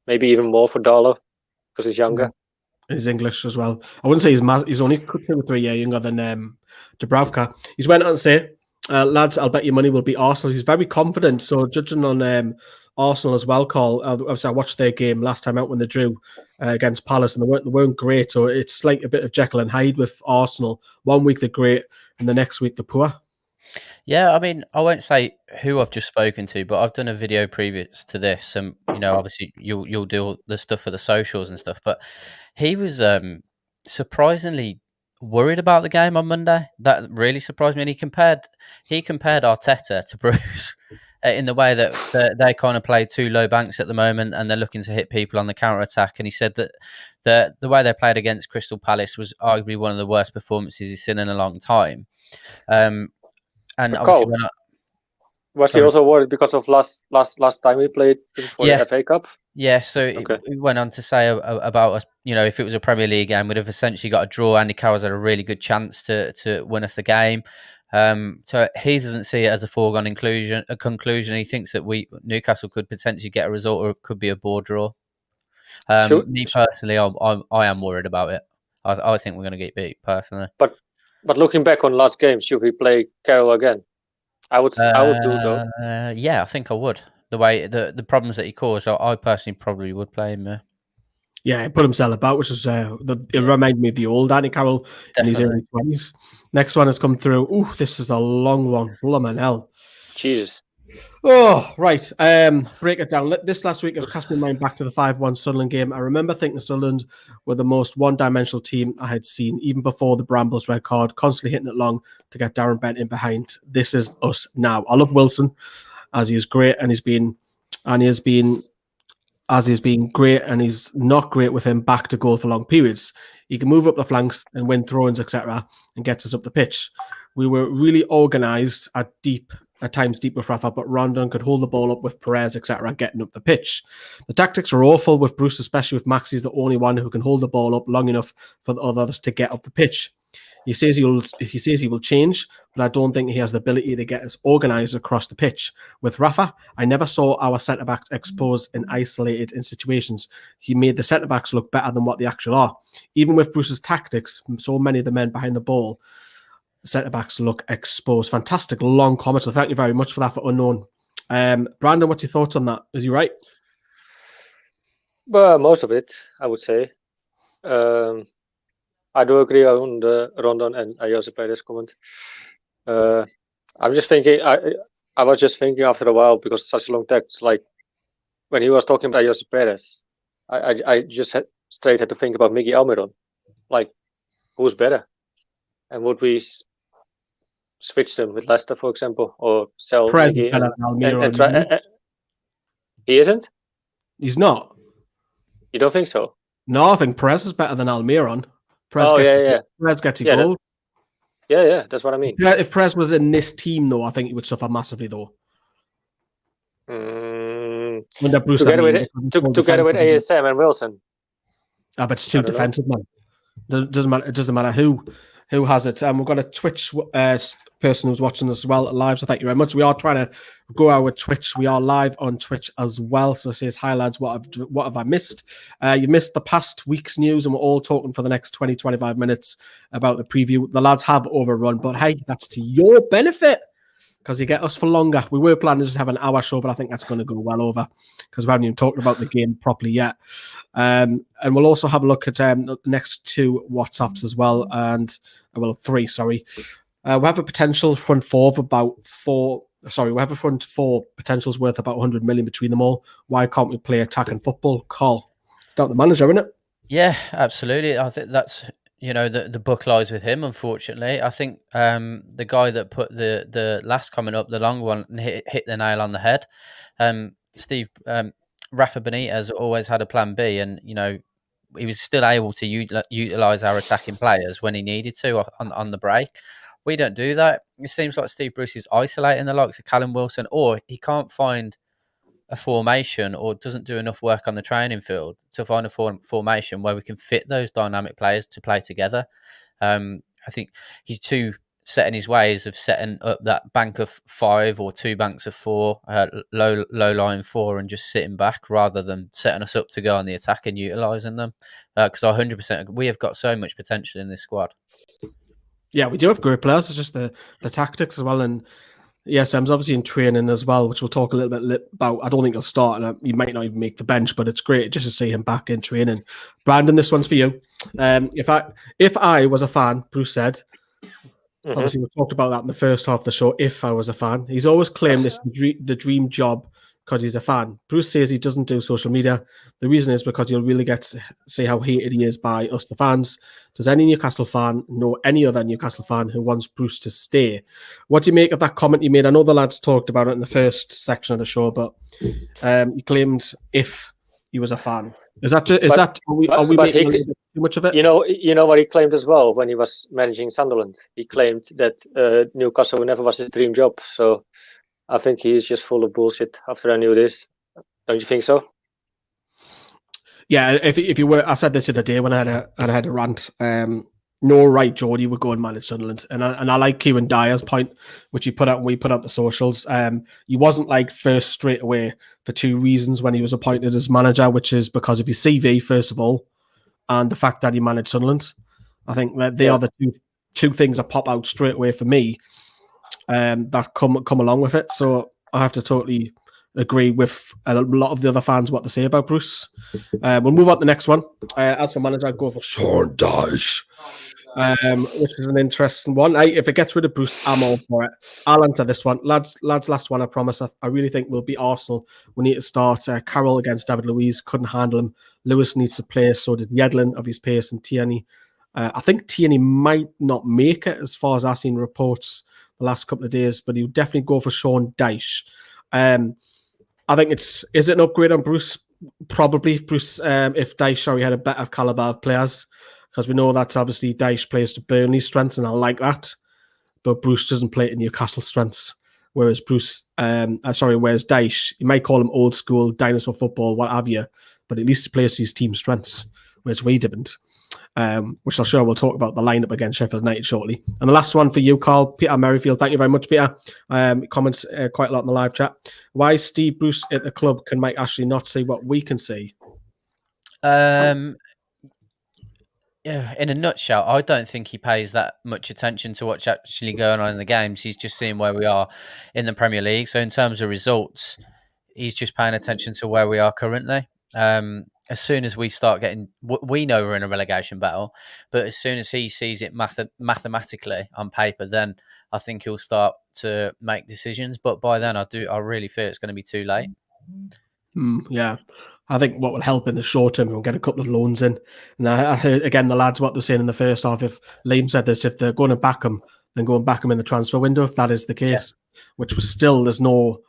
maybe even more for Darla because he's younger.
He's English as well. I wouldn't say he's only 2 or 3 years younger than Dubravka. He's went on to say, lads, I'll bet your money will be Arsenal. He's very confident. So judging on Arsenal as well, Carl, obviously I watched their game last time out when they drew against Palace, and they weren't great. So it's like a bit of Jekyll and Hyde with Arsenal. 1 week they're great, and the next week they're poor.
Yeah, I mean, I won't say who I've just spoken to, but I've done a video previous to this, and obviously you'll do all the stuff for the socials and stuff. But he was surprisingly worried about the game on Monday. That really surprised me. And he compared Arteta to Bruce in the way that they kind of play 2 low banks at the moment, and they're looking to hit people on the counter attack. And he said that the way they played against Crystal Palace was arguably one of the worst performances he's seen in a long time. And obviously,
was he also worried because of last time we played for the FA Cup?
Yeah, so he went on to say about us, if it was a Premier League game, we'd have essentially got a draw. Andy Carroll's had a really good chance to win us the game. So he doesn't see it as a foregone conclusion. He thinks that Newcastle could potentially get a result, or it could be a board draw. Me personally, I am worried about it. I think we're going to get beat personally.
But looking back on last game, should we play Carroll again? I would do though.
Yeah, I think I would. The way the problems that he caused, I personally probably would play him.
Yeah, he put himself about, which is it reminded me of the old Andy Carroll in his early 20s. Next one has come through. Ooh, this is a long one. Blimmin' hell.
Jesus.
Oh, right. Break it down. This last week, I've cast my mind back to the 5-1 Sunderland game. I remember thinking Sunderland were the most one-dimensional team I had seen, even before the Brambles red card, constantly hitting it long to get Darren Bent in behind. This is us now. I love Wilson, as he is great, and he's been great, and he's not great with him back to goal for long periods. He can move up the flanks and win throw-ins, etc., and gets us up the pitch. We were really organised at times deep with Rafa, but Rondon could hold the ball up with Perez, etc., getting up the pitch. The tactics were awful with Bruce, especially with Max. He's the only one who can hold the ball up long enough for the others to get up the pitch. He says he will change, but I don't think he has the ability to get us organised across the pitch. With Rafa, I never saw our centre-backs exposed and isolated in situations. He made the centre-backs look better than what they actually are. Even with Bruce's tactics, so many of the men behind the ball, centre-backs look exposed. Fantastic long comment, so thank you very much for that for Unknown. Brandon, what's your thoughts on that? Is he right?
Well, most of it, I would say. I do agree on the Rondon and Jose Perez comment. I'm just thinking, I was just thinking after a while, because such a long text, like when he was talking about Jose Perez, I just had to think about Miggy Almiron. Like, who's better? And would we switch them with Leicester, for example, or sell
Perez is
Miggy
better than Almiron,
and try.
isn't
He isn't?
He's not.
You don't think so?
No, I think Perez is better than Almiron.
Oh, yeah.
Perez gets a
Yeah,
goal.
Yeah, that's what I mean.
If Perez was in this team, though, I think he would suffer massively, though. Under Bruce,
Together with ASM and Wilson.
But it's too defensive, man. It doesn't matter who has it. We've got a Twitch person who's watching us as well live, so thank you very much. We are trying to grow our Twitch. We are live on Twitch as well. So it says, hi lads, what have I missed? You missed the past week's news, and we're all talking for the next 20-25 minutes about the preview. The lads have overrun, but hey, that's to your benefit, because you get us for longer. We were planning to just have an hour show, but I think that's going to go well over because we haven't even talked about the game properly yet. And we'll also have a look at the next two WhatsApps as well. Three, sorry. We have a potential front four of about we have a front four potentials worth about 100 million between them all. Why can't we play attacking football? Carl, it's down to the manager, isn't it?
Yeah, absolutely. I think that's... the book lies with him, unfortunately. I think the guy that put the last comment up, the long one, hit the nail on the head. Steve, Rafa Benitez always had a plan B, and, he was still able to utilise our attacking players when he needed to on the break. We don't do that. It seems like Steve Bruce is isolating the likes of Callum Wilson, or he can't find a formation or doesn't do enough work on the training field to find a formation where we can fit those dynamic players to play together. I think he's too set in his ways of setting up that bank of 5 or 2 banks of 4, low line 4, and just sitting back rather than setting us up to go on the attack and utilising them. Because 100%, we have got so much potential in this squad.
Yeah, we do have great players. It's just the tactics as well. And Sam's obviously in training as well, which we'll talk a little bit about. I don't think he'll start, and he might not even make the bench, but it's great just to see him back in training. Brandon, this one's for you. If I was a fan, Bruce said, obviously we talked about that in the first half of the show, if I was a fan. He's always claimed this the dream job because he's a fan. Bruce says he doesn't do social media. The reason is because you'll really get to see how hated he is by us, the fans. Does any Newcastle fan know any other Newcastle fan who wants Bruce to stay? What do you make of that comment you made? I know the lads talked about it in the first section of the show, but he claimed if he was a fan. Are we making too much of it?
You know what he claimed as well when he was managing Sunderland? He claimed that Newcastle never was his dream job. So I think he is just full of bullshit after I knew this. Don't you think so?
Yeah, if you were, I said this the other day when I had a rant. No right, Geordie would go and manage Sunderland, and I like Kieran Dyer's point, which we put out the socials. He wasn't like first straight away for 2 reasons when he was appointed as manager, which is because of his CV first of all, and the fact that he managed Sunderland. I think that they are the two things that pop out straight away for me, that come along with it. So I have to totally agree with a lot of the other fans what to say about Bruce. We'll move on to the next one. As for manager, I'd go for Sean Dyche, which is an interesting one. If it gets rid of Bruce, I'm all for it. I'll answer this one. Lads, last one, I promise. I really think we'll beat Arsenal. We need to start Carroll against David Luiz. Couldn't handle him. Lewis needs to play, so did Yedlin of his pace, and Tierney. I think Tierney might not make it as far as I've seen reports the last couple of days, but he would definitely go for Sean Dyche. I think is it an upgrade on Bruce? Probably Bruce, if Dyche had a better caliber of players, because we know that obviously Dyche plays to Burnley's strengths, and I like that, but Bruce doesn't play to Newcastle's strengths. Whereas Dyche, you might call him old school dinosaur football, what have you, but at least he plays to his team's strengths, whereas we didn't. Which I'm sure we'll talk about the lineup against Sheffield United shortly. And the last one for you, Carl, Peter Merrifield. Thank you very much, Peter. Comments quite a lot in the live chat. Why is Steve Bruce at the club can Mike Ashley not see what we can see?
Yeah, in a nutshell, I don't think he pays that much attention to what's actually going on in the games. He's just seeing where we are in the Premier League. So in terms of results, he's just paying attention to where we are currently. As soon as we start getting, we know we're in a relegation battle, but as soon as he sees it mathematically on paper, then I think he'll start to make decisions. But by then, I really fear it's going to be too late.
Yeah. I think what will help in the short term, we'll get a couple of loans in. And I heard, again, the lads, what they're saying in the first half, if Liam said this, if they're going to back him, then go and back him in the transfer window if that is the case. Which was still, there's no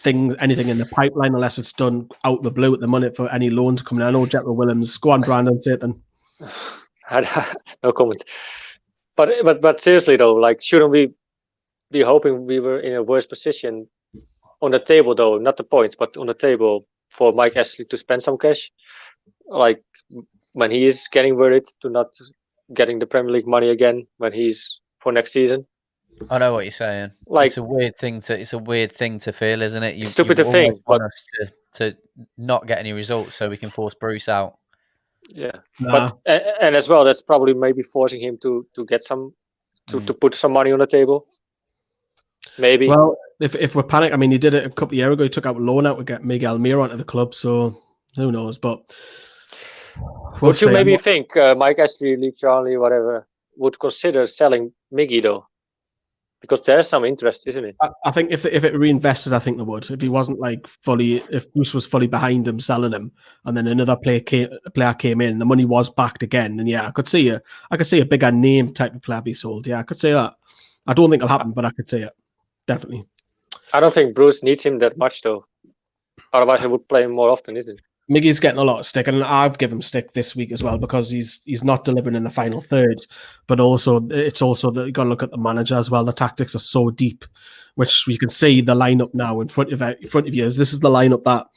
anything in the pipeline unless it's done out the blue at the minute for any loans coming in. I know Jetro Williams. Go on, Brandon, say it then.
No comment. But seriously though, like, shouldn't we be hoping we were in a worse position on the table though, not the points, but on the table for Mike Ashley to spend some cash, like when he is getting worried to not getting the Premier League money again when he's for next season.
I know what you're saying. Like, it's a weird thing to feel, isn't it?
It's stupid to think,
want us to not get any results so we can force Bruce out.
Yeah, but and as well, that's probably maybe forcing him to get some to put some money on the table. Maybe.
Well, if we're panicked, I mean, he did it a couple of years ago. He took out a loan out to get Miguel Mir onto the club, so who knows? But
would you maybe think Mike Ashley, Lee Charlie, whatever, would consider selling Miggy though? Because there's some interest, isn't it?
I think if it reinvested, I think they would. If he wasn't like if Bruce was fully behind him selling him, and then another player came in, the money was backed again, then I could see a bigger name type of player be sold. Yeah, I could say that. I don't think it'll happen, but I could say it definitely.
I don't think Bruce needs him that much though. Otherwise, he would play him more often, isn't it?
Miggy's getting a lot of stick, and I've given him stick this week as well because he's not delivering in the final third. But it's also that you got to look at the manager as well. The tactics are so deep, which you can see the lineup now in front of you. This is the lineup that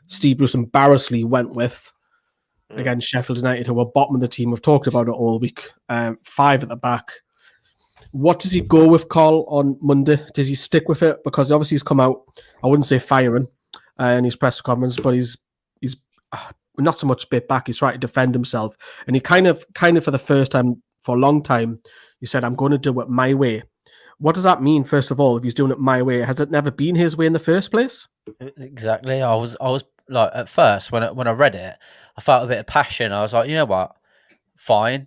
Steve Bruce embarrassingly went with against Sheffield United, who were bottom of the team. We've talked about it all week. 5 at the back. What does he go with, Carl, on Monday? Does he stick with it? Because obviously he's come out, I wouldn't say firing in his press conference, but he's not so much bit back. He's trying to defend himself, and he kind of for the first time for a long time, he said, "I'm going to do it my way." What does that mean? First of all, if he's doing it my way, has it never been his way in the first place?
Exactly. I was like, at first when I read it, I felt a bit of passion. I was like, you know what, fine.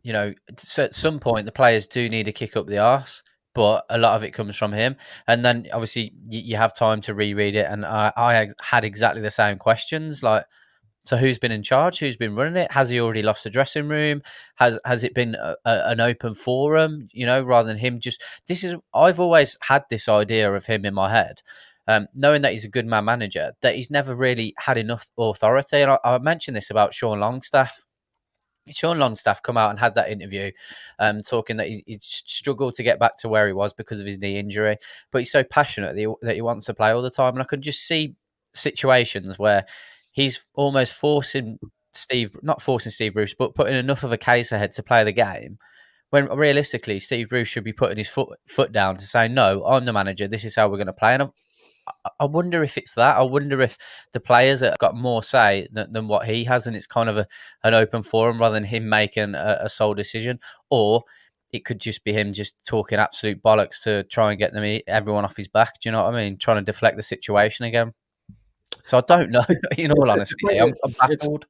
You know, so at some point the players do need to kick up the arse, but a lot of it comes from him. And then obviously you have time to reread it, and I had exactly the same questions, like, so who's been in charge? Who's been running it? Has he already lost the dressing room? Has it been an open forum? You know, rather than him just. I've always had this idea of him in my head, knowing that he's a good man manager, that he's never really had enough authority. And I mentioned this about Sean Longstaff. Sean Longstaff come out and had that interview, talking that he struggled to get back to where he was because of his knee injury, but he's so passionate that he wants to play all the time. And I could just see situations where he's almost not forcing Steve Bruce, but putting enough of a case ahead to play the game, when realistically Steve Bruce should be putting his foot down to say, no, I'm the manager, this is how we're going to play. And I wonder if it's that. I wonder if the players have got more say than what he has, and it's kind of an open forum rather than him making a sole decision. Or it could just be him just talking absolute bollocks to try and get everyone off his back. Do you know what I mean? Trying to deflect the situation again. So I don't know, in all honesty. I'm baffled.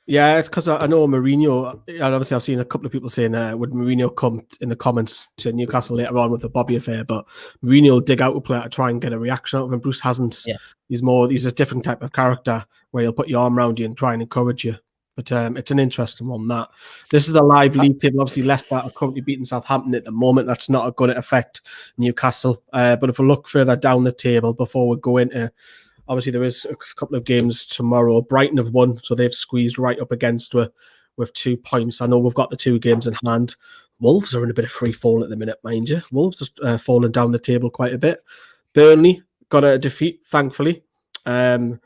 Yeah, it's because I know Mourinho, and obviously I've seen a couple of people saying, would Mourinho come in the comments to Newcastle later on with the Bobby affair, but Mourinho will dig out a player to try and get a reaction out of him. Bruce hasn't. Yeah. He's a different type of character where he'll put your arm around you and try and encourage you. But it's an interesting one, that. This is the live league table. Obviously, Leicester are currently beating Southampton at the moment. That's not going to affect Newcastle. But if we look further down the table before we go into... Obviously, there is a couple of games tomorrow. Brighton have won, so they've squeezed right up against with 2 points. I know we've got the 2 games in hand. Wolves are in a bit of free fall at the minute, mind you. Wolves are falling down the table quite a bit. Burnley got a defeat, thankfully. And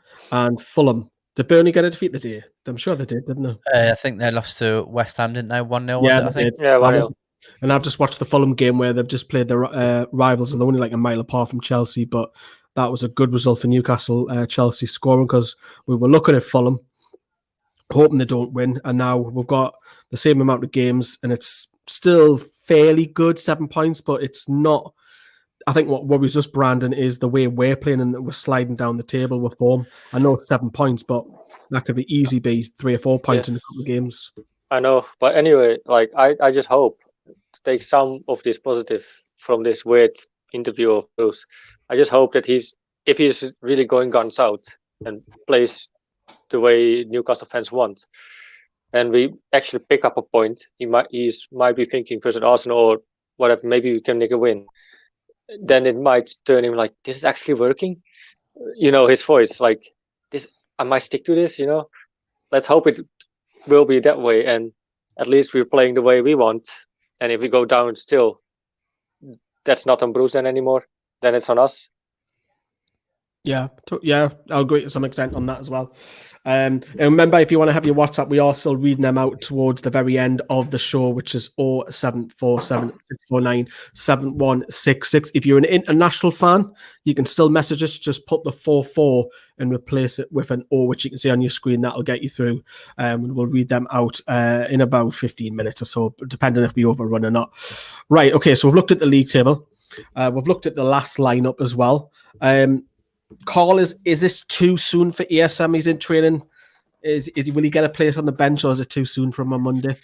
Fulham. Did Burnley get a defeat today? I'm sure they did, didn't they?
I think they lost to West Ham, didn't they? 1-0, was it, I think?
Yeah, 1-0.
And I've just watched the Fulham game where they've just played the rivals, and they're only like a mile apart from Chelsea, but that was a good result for Newcastle, Chelsea scoring, because we were looking at Fulham, hoping they don't win, and now we've got the same amount of games, and it's still fairly good, 7 points, but it's not. I think what worries us, Brandon, is the way we're playing and that we're sliding down the table with form. I know it's 7 points, but that could easily be 3 or 4 points in a couple of games.
I know, but anyway, like I just hope to take some of this positive from this weird interview of Bruce. I just hope that if he's really going guns out and plays the way Newcastle fans want, and we actually pick up a point, he might be thinking versus Arsenal or whatever, maybe we can make a win. Then it might turn him like, this is actually working. His voice, like, this, I might stick to this, Let's hope it will be that way. And at least we're playing the way we want. And if we go down still, that's not on Bruce then anymore. Then it's on us.
Yeah, I'll agree to some extent on that as well. And remember, if you want to have your WhatsApp, we are still reading them out towards the very end of the show, which is 0747-649-7166. If you're an international fan, you can still message us. Just put the 44 and replace it with an O, which you can see on your screen. That'll get you through. And we'll read them out in about 15 minutes or so, depending if we overrun or not. Right, okay, so we've looked at the league table. We've looked at the last lineup as well. Carl, is this too soon for ESM? He's in training. Will he get a place on the bench, or is it too soon for him on Monday?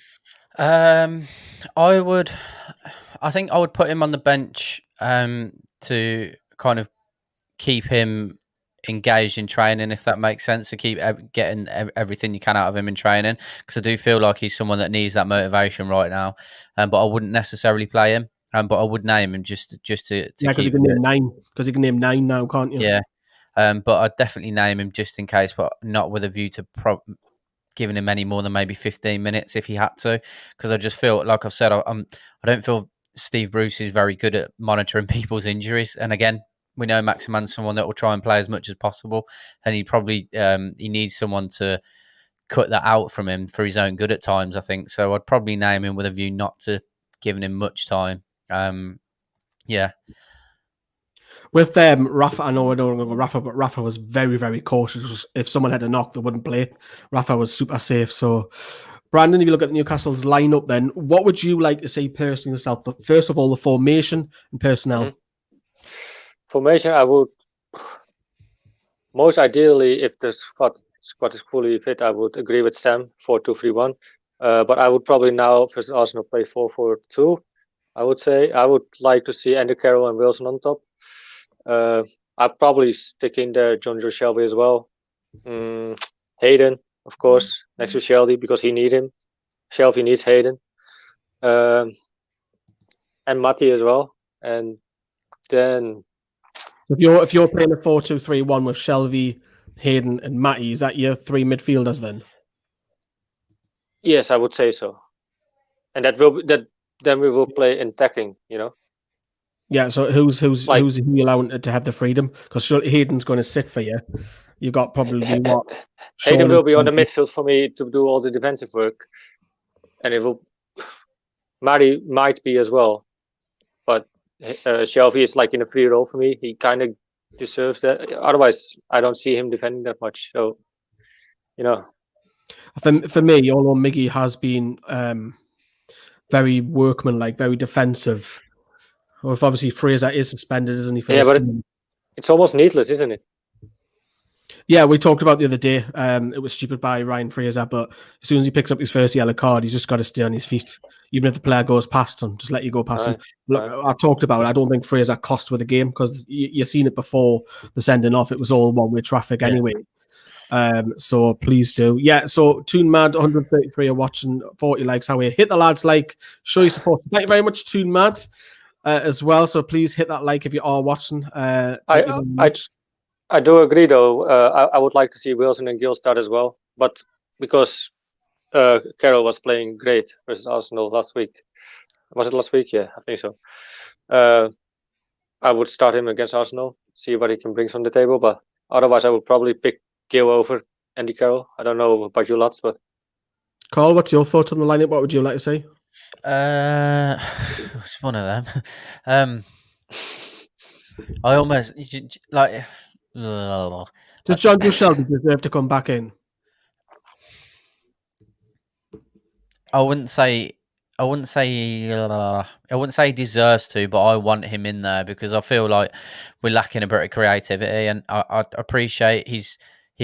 I think I would put him on the bench to kind of keep him engaged in training, if that makes sense, to keep getting everything you can out of him in training, because I do feel like he's someone that needs that motivation right now. But I wouldn't necessarily play him. But I would name him just to
because
keep.
You can name 9. Because you can name 9 now, can't you?
Yeah. But I'd definitely name him just in case, but not with a view to giving him any more than maybe 15 minutes if he had to. Because I just feel, like I've said, I don't feel Steve Bruce is very good at monitoring people's injuries. And again, we know Maximin's someone that will try and play as much as possible, and he probably he needs someone to cut that out from him for his own good at times, I think. So I'd probably name him with a view not to giving him much time. Yeah.
With Rafa, I know I don't know Rafa, but Rafa was very, very cautious. If someone had a knock, they wouldn't play. Rafa was super safe. So, Brandon, if you look at Newcastle's lineup, then what would you like to see personally yourself? First of all, the formation and personnel.
Mm-hmm. Formation, I would most ideally, if the squad is fully fit, I would agree with Sam 4-2-3-1. But I would probably now versus Arsenal play 4-4-2. I would say I would like to see Andy Carroll and Wilson on top. I'd probably stick in there John Joe Shelby as well. Hayden, of course, next to Shelby because he needs him. Shelby needs Hayden. And Matty as well. And then
if you're playing a 4-2-3-1 with Shelby, Hayden, and Matty, is that your 3 midfielders then?
Yes, I would say so. And then we will play in attacking,
Yeah, so who's he allowing to have the freedom? Because Hayden's going to sit for you. You got probably what?
Hayden will be on the midfield for me to do all the defensive work, and it will. Mari might be as well, but Shelby is like in a free role for me. He kind of deserves that. Otherwise, I don't see him defending that much. So,
For me, although Miggy has been very workmanlike, very defensive. Well, if obviously Fraser is suspended, isn't he?
Yeah, but it's almost needless, isn't it?
Yeah, we talked about the other day. It was stupid by Ryan Fraser, but as soon as he picks up his first yellow card, he's just got to stay on his feet. Even if the player goes past him, just let you go past him. Look, I talked about it. I don't think Fraser cost with the game because you've seen it before the sending off. It was all one-way traffic anyway. So please do. Yeah, so Toon Mad 133 are watching, 40 likes. How we hit the lads like, show your support. Thank you very much, Toon Mad, as well. So please hit that like if you are watching.
I do agree, though. I would like to see Wilson and Gill start as well, but because Carroll was playing great versus Arsenal last week. Was it last week? Yeah, I think so. I would start him against Arsenal, see what he can bring from the table, but otherwise I would probably pick Gill over Andy Carroll. I don't know about you lots, but
Carl, what's your thoughts on the lineup? What would you like to say?
It's one of them. I almost like.
Does John Joe Shelby deserve to come back in?
I wouldn't say he deserves to, but I want him in there because I feel like we're lacking a bit of creativity, and I appreciate he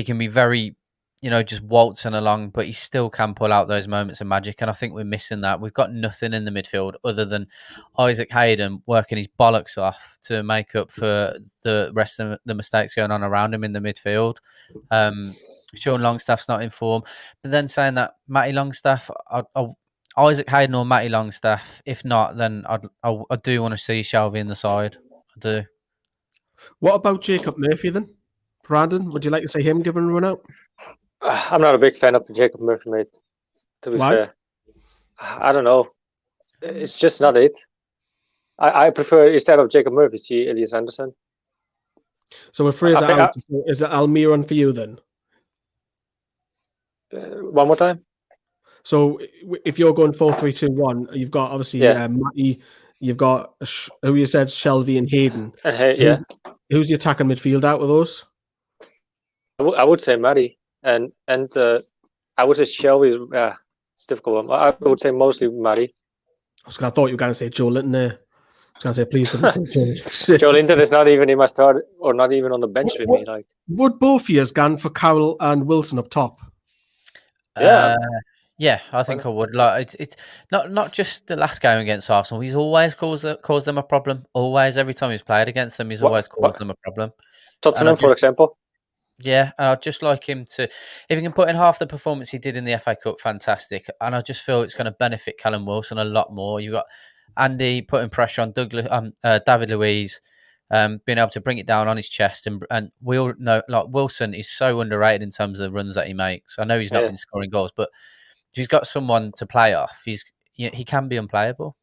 can be very, just waltzing along, but he still can pull out those moments of magic, and I think we're missing that. We've got nothing in the midfield other than Isaac Hayden working his bollocks off to make up for the rest of the mistakes going on around him in the midfield. Sean Longstaff's not in form, but then saying that Matty Longstaff, Isaac Hayden or Matty Longstaff. If not, then I do want to see Shelby in the side. I do.
What about Jacob Murphy then? Brandon, would you like to see him given a run out?
I'm not a big fan of the Jacob Murphy, mate. To be fair, I don't know. It's just not it. I prefer, instead of Jacob Murphy, see Elias Anderson.
So with Fraser out, is it Almiron for you then?
One more time.
So if you're going 4-3-2-1, you've got obviously Matty, you've got who you said Shelby and Hayden. Who's the attacking midfield out with those?
I would say Matty and I would say Shelby. It's a difficult one. I would say mostly Matty.
I thought you were going to say Joe Linton there. I was going to say, please don't say Joe.
Joe Linton is not even in my start or not even on the bench with me. Like,
would both of you gone for Carroll and Wilson up top?
Yeah, I think I would. Like, it's not just the last game against Arsenal. He's always caused them a problem. Always, every time he's played against them, he's always caused them a problem.
Tottenham, for example.
Yeah, and I'd just like him to, if he can put in half the performance he did in the FA Cup, fantastic. And I just feel it's going to benefit Callum Wilson a lot more. You've got Andy putting pressure on David Luiz, being able to bring it down on his chest, and we all know, like, Wilson is so underrated in terms of the runs that he makes. I know he's not been scoring goals, but if he's got someone to play off, he can be unplayable.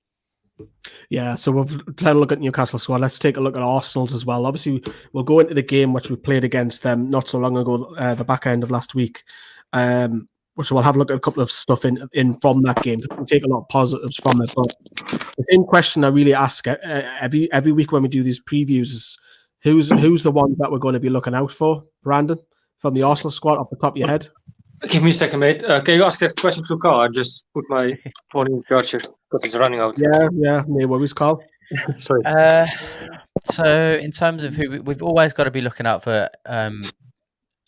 Yeah, so we've had a look at Newcastle squad. Let's take a look at Arsenal's as well. Obviously, we'll go into the game which we played against them not so long ago, the back end of last week, which we'll have a look at a couple of stuff in from that game. We'll take a lot of positives from it. But the same question I really ask every week when we do these previews is who's the ones that we're going to be looking out for, Brandon, from the Arsenal squad off the top of your head?
Give me a second, mate. Can you ask that question to Carl? I just put my phone in charger because it's running out.
Yeah, no worries, Carl.
Sorry.
So in terms of who we've always got to be looking out for,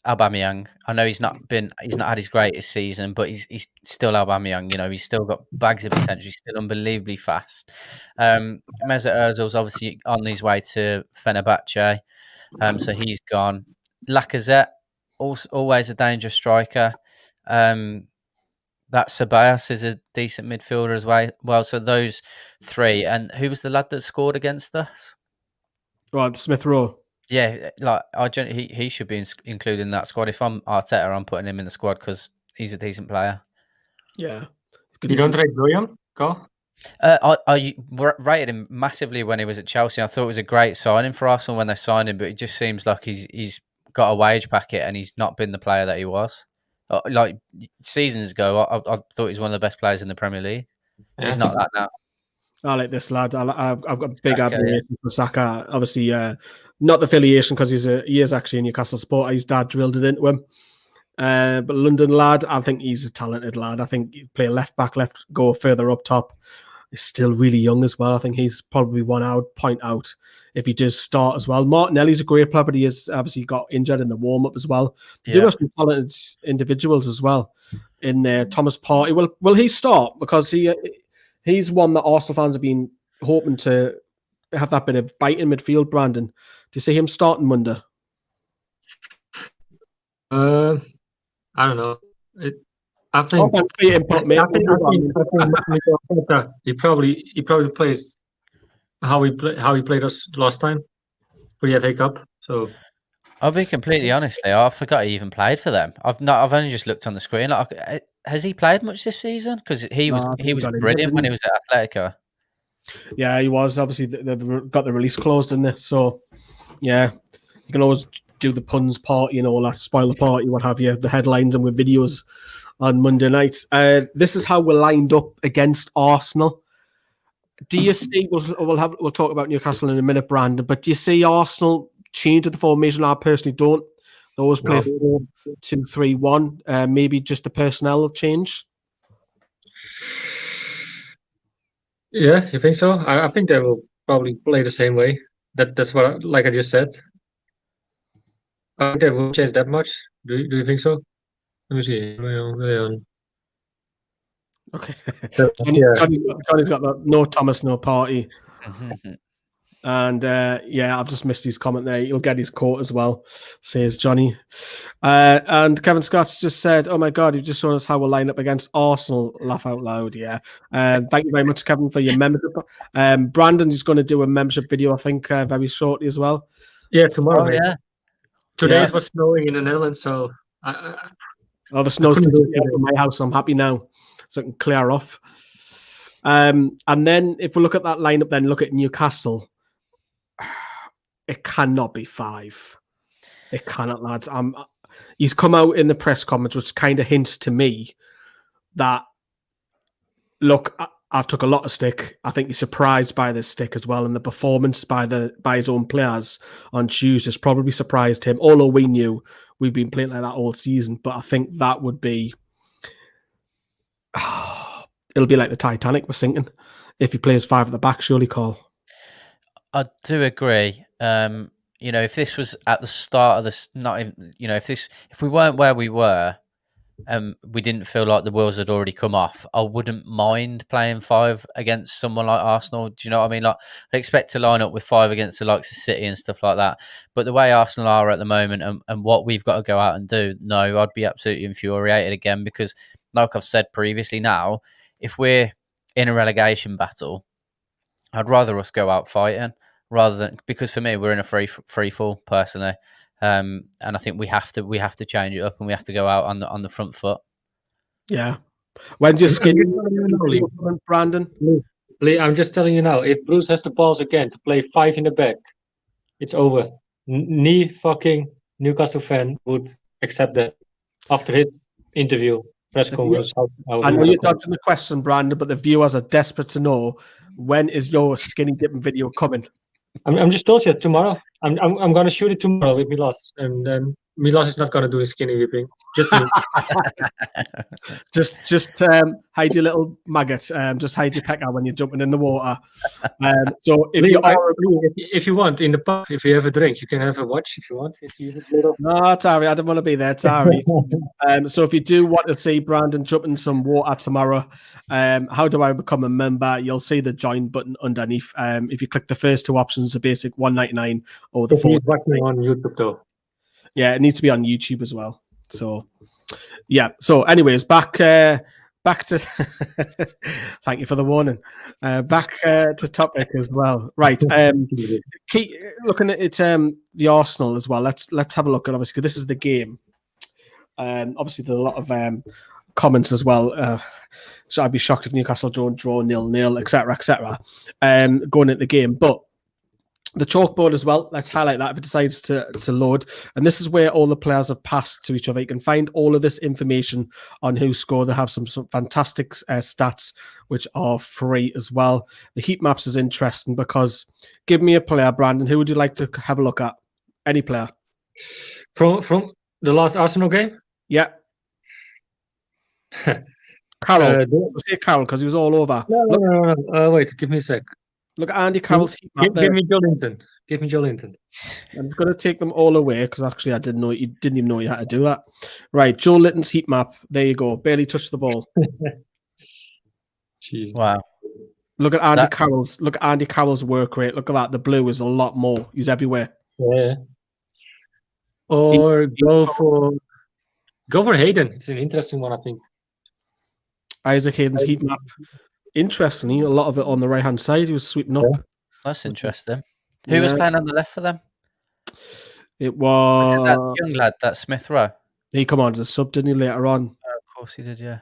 Aubameyang. I know he's not had his greatest season, but he's still Aubameyang. You know, he's still got bags of potential. He's still unbelievably fast. Mesut Ozil's obviously on his way to Fenerbahce, so he's gone. Lacazette, always a dangerous striker. That Ceballos is a decent midfielder as well. So those three. And who was the lad that scored against us?
Right, Smith Rowe.
Yeah, like he should be included in that squad. If I'm Arteta, I'm putting him in the squad because he's a decent player.
Yeah.
You don't rate William, Carl?
I rated him massively when he was at Chelsea. I thought it was a great signing for Arsenal when they signed him, but it just seems like he's got a wage packet and he's not been the player that he was. Like seasons ago, I thought he was one of the best players in the Premier League. Yeah. He's not that now.
I like this lad. I've got big admiration for Saka. Obviously, not the affiliation because he is actually a Newcastle supporter. His dad drilled it into him. But London lad, I think he's a talented lad. I think he'd play left back, go further up top. He's still really young as well. I think he's probably one I would point out if he does start as well. Martinelli's a great player, but he has obviously got injured in the warm-up as well. They do have some talented individuals as well in there. Thomas Partey, will he start? Because he's one that Arsenal fans have been hoping to have that bit of bite in midfield, Brandon. Do you see him starting Monday?
I don't know. I think he probably plays how he played us last time for the FA Cup. So
I'll be completely honest. I forgot he even played for them. I've only just looked on the screen. Like, has he played much this season? Because he was brilliant when he was at Atletico.
Yeah, he was. Obviously, they've got the release clause in there. So yeah, you can always do the puns party and all that, spoiler party, what have you, the headlines and with videos on Monday nights. This is how we're lined up against Arsenal. Do you see? We'll talk about Newcastle in a minute, Brandon. But do you see Arsenal change the formation? I personally don't. They always play 4-2-3-1. Maybe just the personnel will change.
Yeah, you think so? I think they will probably play the same way. That's what, like I just said. I think they won't change that much. Do you think so? Let me see.
Okay. Johnny's got no Thomas, no Partey. And I've just missed his comment there. He'll get his quote as well, says Johnny. And Kevin Scott's just said, "Oh my God, you've just shown us how we'll line up against Arsenal." Laugh out loud, yeah. Thank you very much, Kevin, for your membership. Brandon is going to do a membership video, I think, very shortly as well.
Yeah, tomorrow.
Oh, yeah.
Today was snowing in the Netherlands, so
the snow's from my house, so I'm happy now, so I can clear off. And then if we look at that lineup, then look at Newcastle. It cannot be 5. It cannot, lads. He's come out in the press conference, which kind of hints to me that, look, I've took a lot of stick. I think he's surprised by this stick as well, and the performance by his own players on Tuesday has probably surprised him. Although we knew we've been playing like that all season, but I think that would be it'll be like the Titanic was sinking if he plays 5 at the back. Surely, Carl.
I do agree. If this was at the start of this, not even, if we weren't where we were, we didn't feel like the wheels had already come off, I wouldn't mind playing 5 against someone like Arsenal. Do you know what I mean? Like, I'd expect to line up with 5 against the likes of City and stuff like that. But the way Arsenal are at the moment and what we've got to go out and do, no, I'd be absolutely infuriated again because, like I've said previously now, if we're in a relegation battle, I'd rather us go out fighting rather than, because for me we're in a free fall personally, and I think we have to change it up and we have to go out on the front foot.
Yeah. When's your skin, Brandon?
Lee, I'm just telling you now. If Bruce has the balls again to play 5 in the back, it's over. Any fucking Newcastle fan would accept that after his interview. Press conference.
I know you're dodging the question, Brandon, but the viewers are desperate to know, when is your skinny dipping video coming?
I'm just told you tomorrow. I'm going to shoot it tomorrow with Milos, and then Milos is not going to do his skinny dipping. Just me.
just hide your little maggot. Just hide your pecker when you're jumping in the water. So
if you want in the pub, if you have a drink, you can have a watch if you want. You see this little.
No, Tari, I don't want to be there, Tari. So if you do want to see Brandon jump in some water tomorrow, how do I become a member? You'll see the join button underneath. If you click the first 2 options, the basic $1.99 or the
$4. He's watching on YouTube though.
Yeah, it needs to be on YouTube as well. So, yeah. So, anyways, back to. Thank you for the warning. Back to topic as well. Right. Keep looking at it. The Arsenal as well. Let's have a look at, obviously, because this is the game. Obviously, there's a lot of comments as well. So I'd be shocked if Newcastle draw 0-0, etc., going at the game, but. The chalkboard as well. Let's highlight that if it decides to load. And this is where all the players have passed to each other. You can find all of this information on who scored. They have some fantastic stats, which are free as well. The heat maps is interesting because give me a player, Brandon. Who would you like to have a look at? Any player.
From the last Arsenal game?
Yeah. Carroll. Say Carroll because he was all over.
No. Wait, give me a sec.
Look at Andy Carroll's heat map there.
Give me Joelinton. Give me Joelinton.
I'm going to take them all away because actually I didn't even know you had to do that. Right, Joelinton's heat map. There you go. Barely touched the ball.
Wow.
Look at Andy Carroll's. Look at Andy Carroll's work rate. Look at that. The blue is a lot more. He's everywhere.
Yeah. Or go for Hayden. It's an interesting one, I think.
Isaac Hayden's heat map. Interestingly, a lot of it on the right-hand side. He was sweeping up.
That's interesting. Who was playing on the left for them?
It was
that young lad, that Smith Rowe.
He come on as a sub, didn't he, later on?
Oh, of course he did, yeah.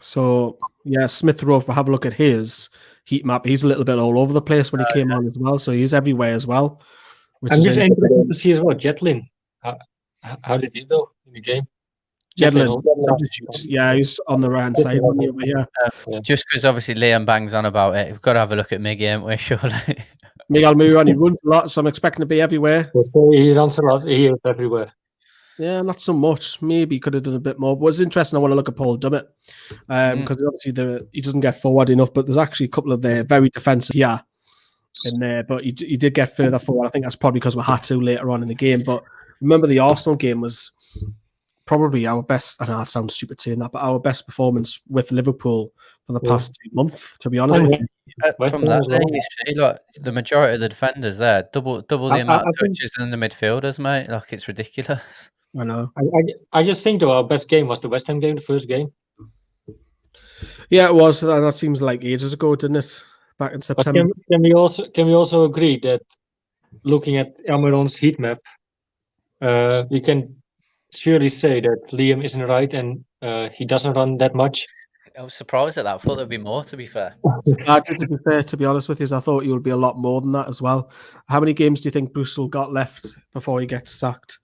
So, yeah, Smith Rowe, but have a look at his heat map. He's a little bit all over the place when he came on as well, so he's everywhere as well.
I'm just interested to see as well, Jetlin. How did he do in the game?
Jetlin, yeah, he's on the right side.
Just because obviously Liam bangs on about it, we've got to have a look at Miggy, haven't we? Surely.
Miguel Muran, he runs a lot, so I'm expecting to be everywhere.
He runs a lot. He is everywhere.
Yeah, not so much. Maybe he could have done a bit more. But what's interesting, I want to look at Paul Dummett because obviously he doesn't get forward enough, but there's actually a couple of the very defensive here in there, but he did get further forward. I think that's probably because we had to later on in the game. But remember, the Arsenal game was probably our best, I know it sounds stupid saying that, but our best performance with Liverpool for the past 2 months, to be honest with you.
West
from
Ham
that,
as well.
you see, like the majority of the defenders there, double the amount of touches than the midfielders, mate. Like it's ridiculous.
I know.
I just think though our best game was the West Ham game, the first game.
Yeah, it was, and that seems like ages ago, didn't it? Back in
But
September.
can we also agree that looking at Almiron's heat map, we can surely say that Liam isn't right and he doesn't run that much.
I was surprised at that. I thought there'd be more. To be fair,
To be honest with you, I thought you would be a lot more than that as well. How many games do you think Bruce got left before he gets sacked?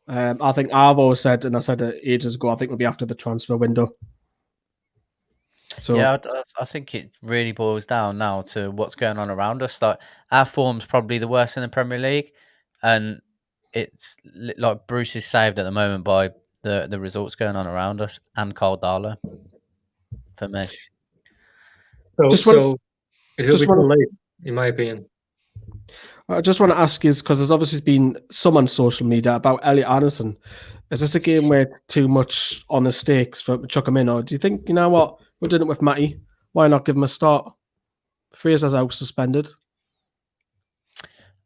I think I've always said, and I said it ages ago, I think it'll be after the transfer window. So
yeah, I think it really boils down now to what's going on around us. Like our form's probably the worst in the Premier League, and it's like Bruce is saved at the moment by the results going on around us and Darla. For me,
So it will be too late, in my opinion.
I just want to ask is because there's obviously been some on social media about Elliot Anderson. Is this a game where it's too much on the stakes for chuck him in, or do you think, you know what, we're doing it with Matty? Why not give him a start? Fraser's out suspended.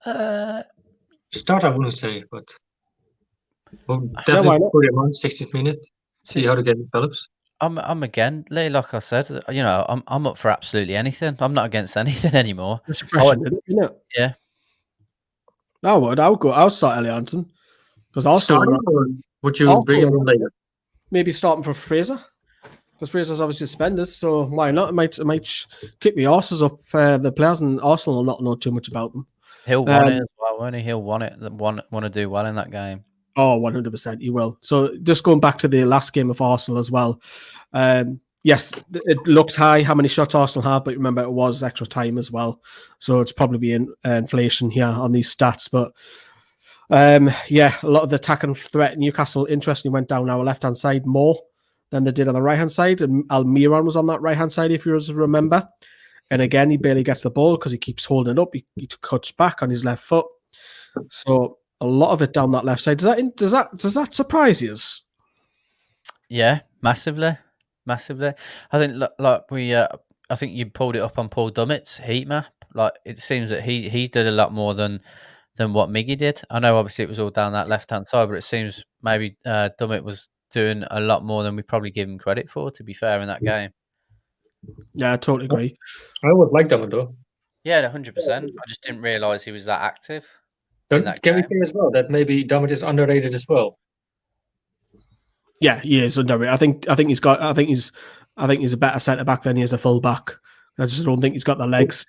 Start, I wouldn't say, but we'll definitely put him on 60th minute. See how the game develops.
I'm again, like I said, you know, I'm up for absolutely anything. I'm not against anything anymore.
It's refreshing, isn't it?
Yeah.
I would. I'll start Elliot Anderson because Arsenal.
Would you bring him in later?
Maybe starting for Fraser because Fraser's obviously suspended. So why not? It might kick the arses up. The players in Arsenal will not know too much about them.
He'll want it as well, won't he? He'll want it. Want to do well in that game.
Oh, 100%, he will. So just going back to the last game of Arsenal as well. Yes, it looks high how many shots Arsenal have, but remember it was extra time as well. So it's probably inflation here on these stats. But yeah, a lot of the attack and threat Newcastle interestingly went down our left-hand side more than they did on the right-hand side. And Almiron was on that right-hand side, if you remember. And again, he barely gets the ball because he keeps holding it up. He cuts back on his left foot. So a lot of it down that left side. Does that surprise you?
Yeah, massively. I think I think you pulled it up on Paul Dummett's heat map. Like it seems that he did a lot more than what Miggy did. I know obviously it was all down that left hand side, but it seems maybe Dummett was doing a lot more than we probably give him credit for. To be fair, in that game.
Yeah, I totally agree.
I always liked Dummett though.
Yeah, 100%. I just didn't realise he was that active.
Can we say as well that maybe Dummett is underrated as well?
Yeah, he is underrated. I think he's a better centre back than he is a full back. I just don't think he's got the legs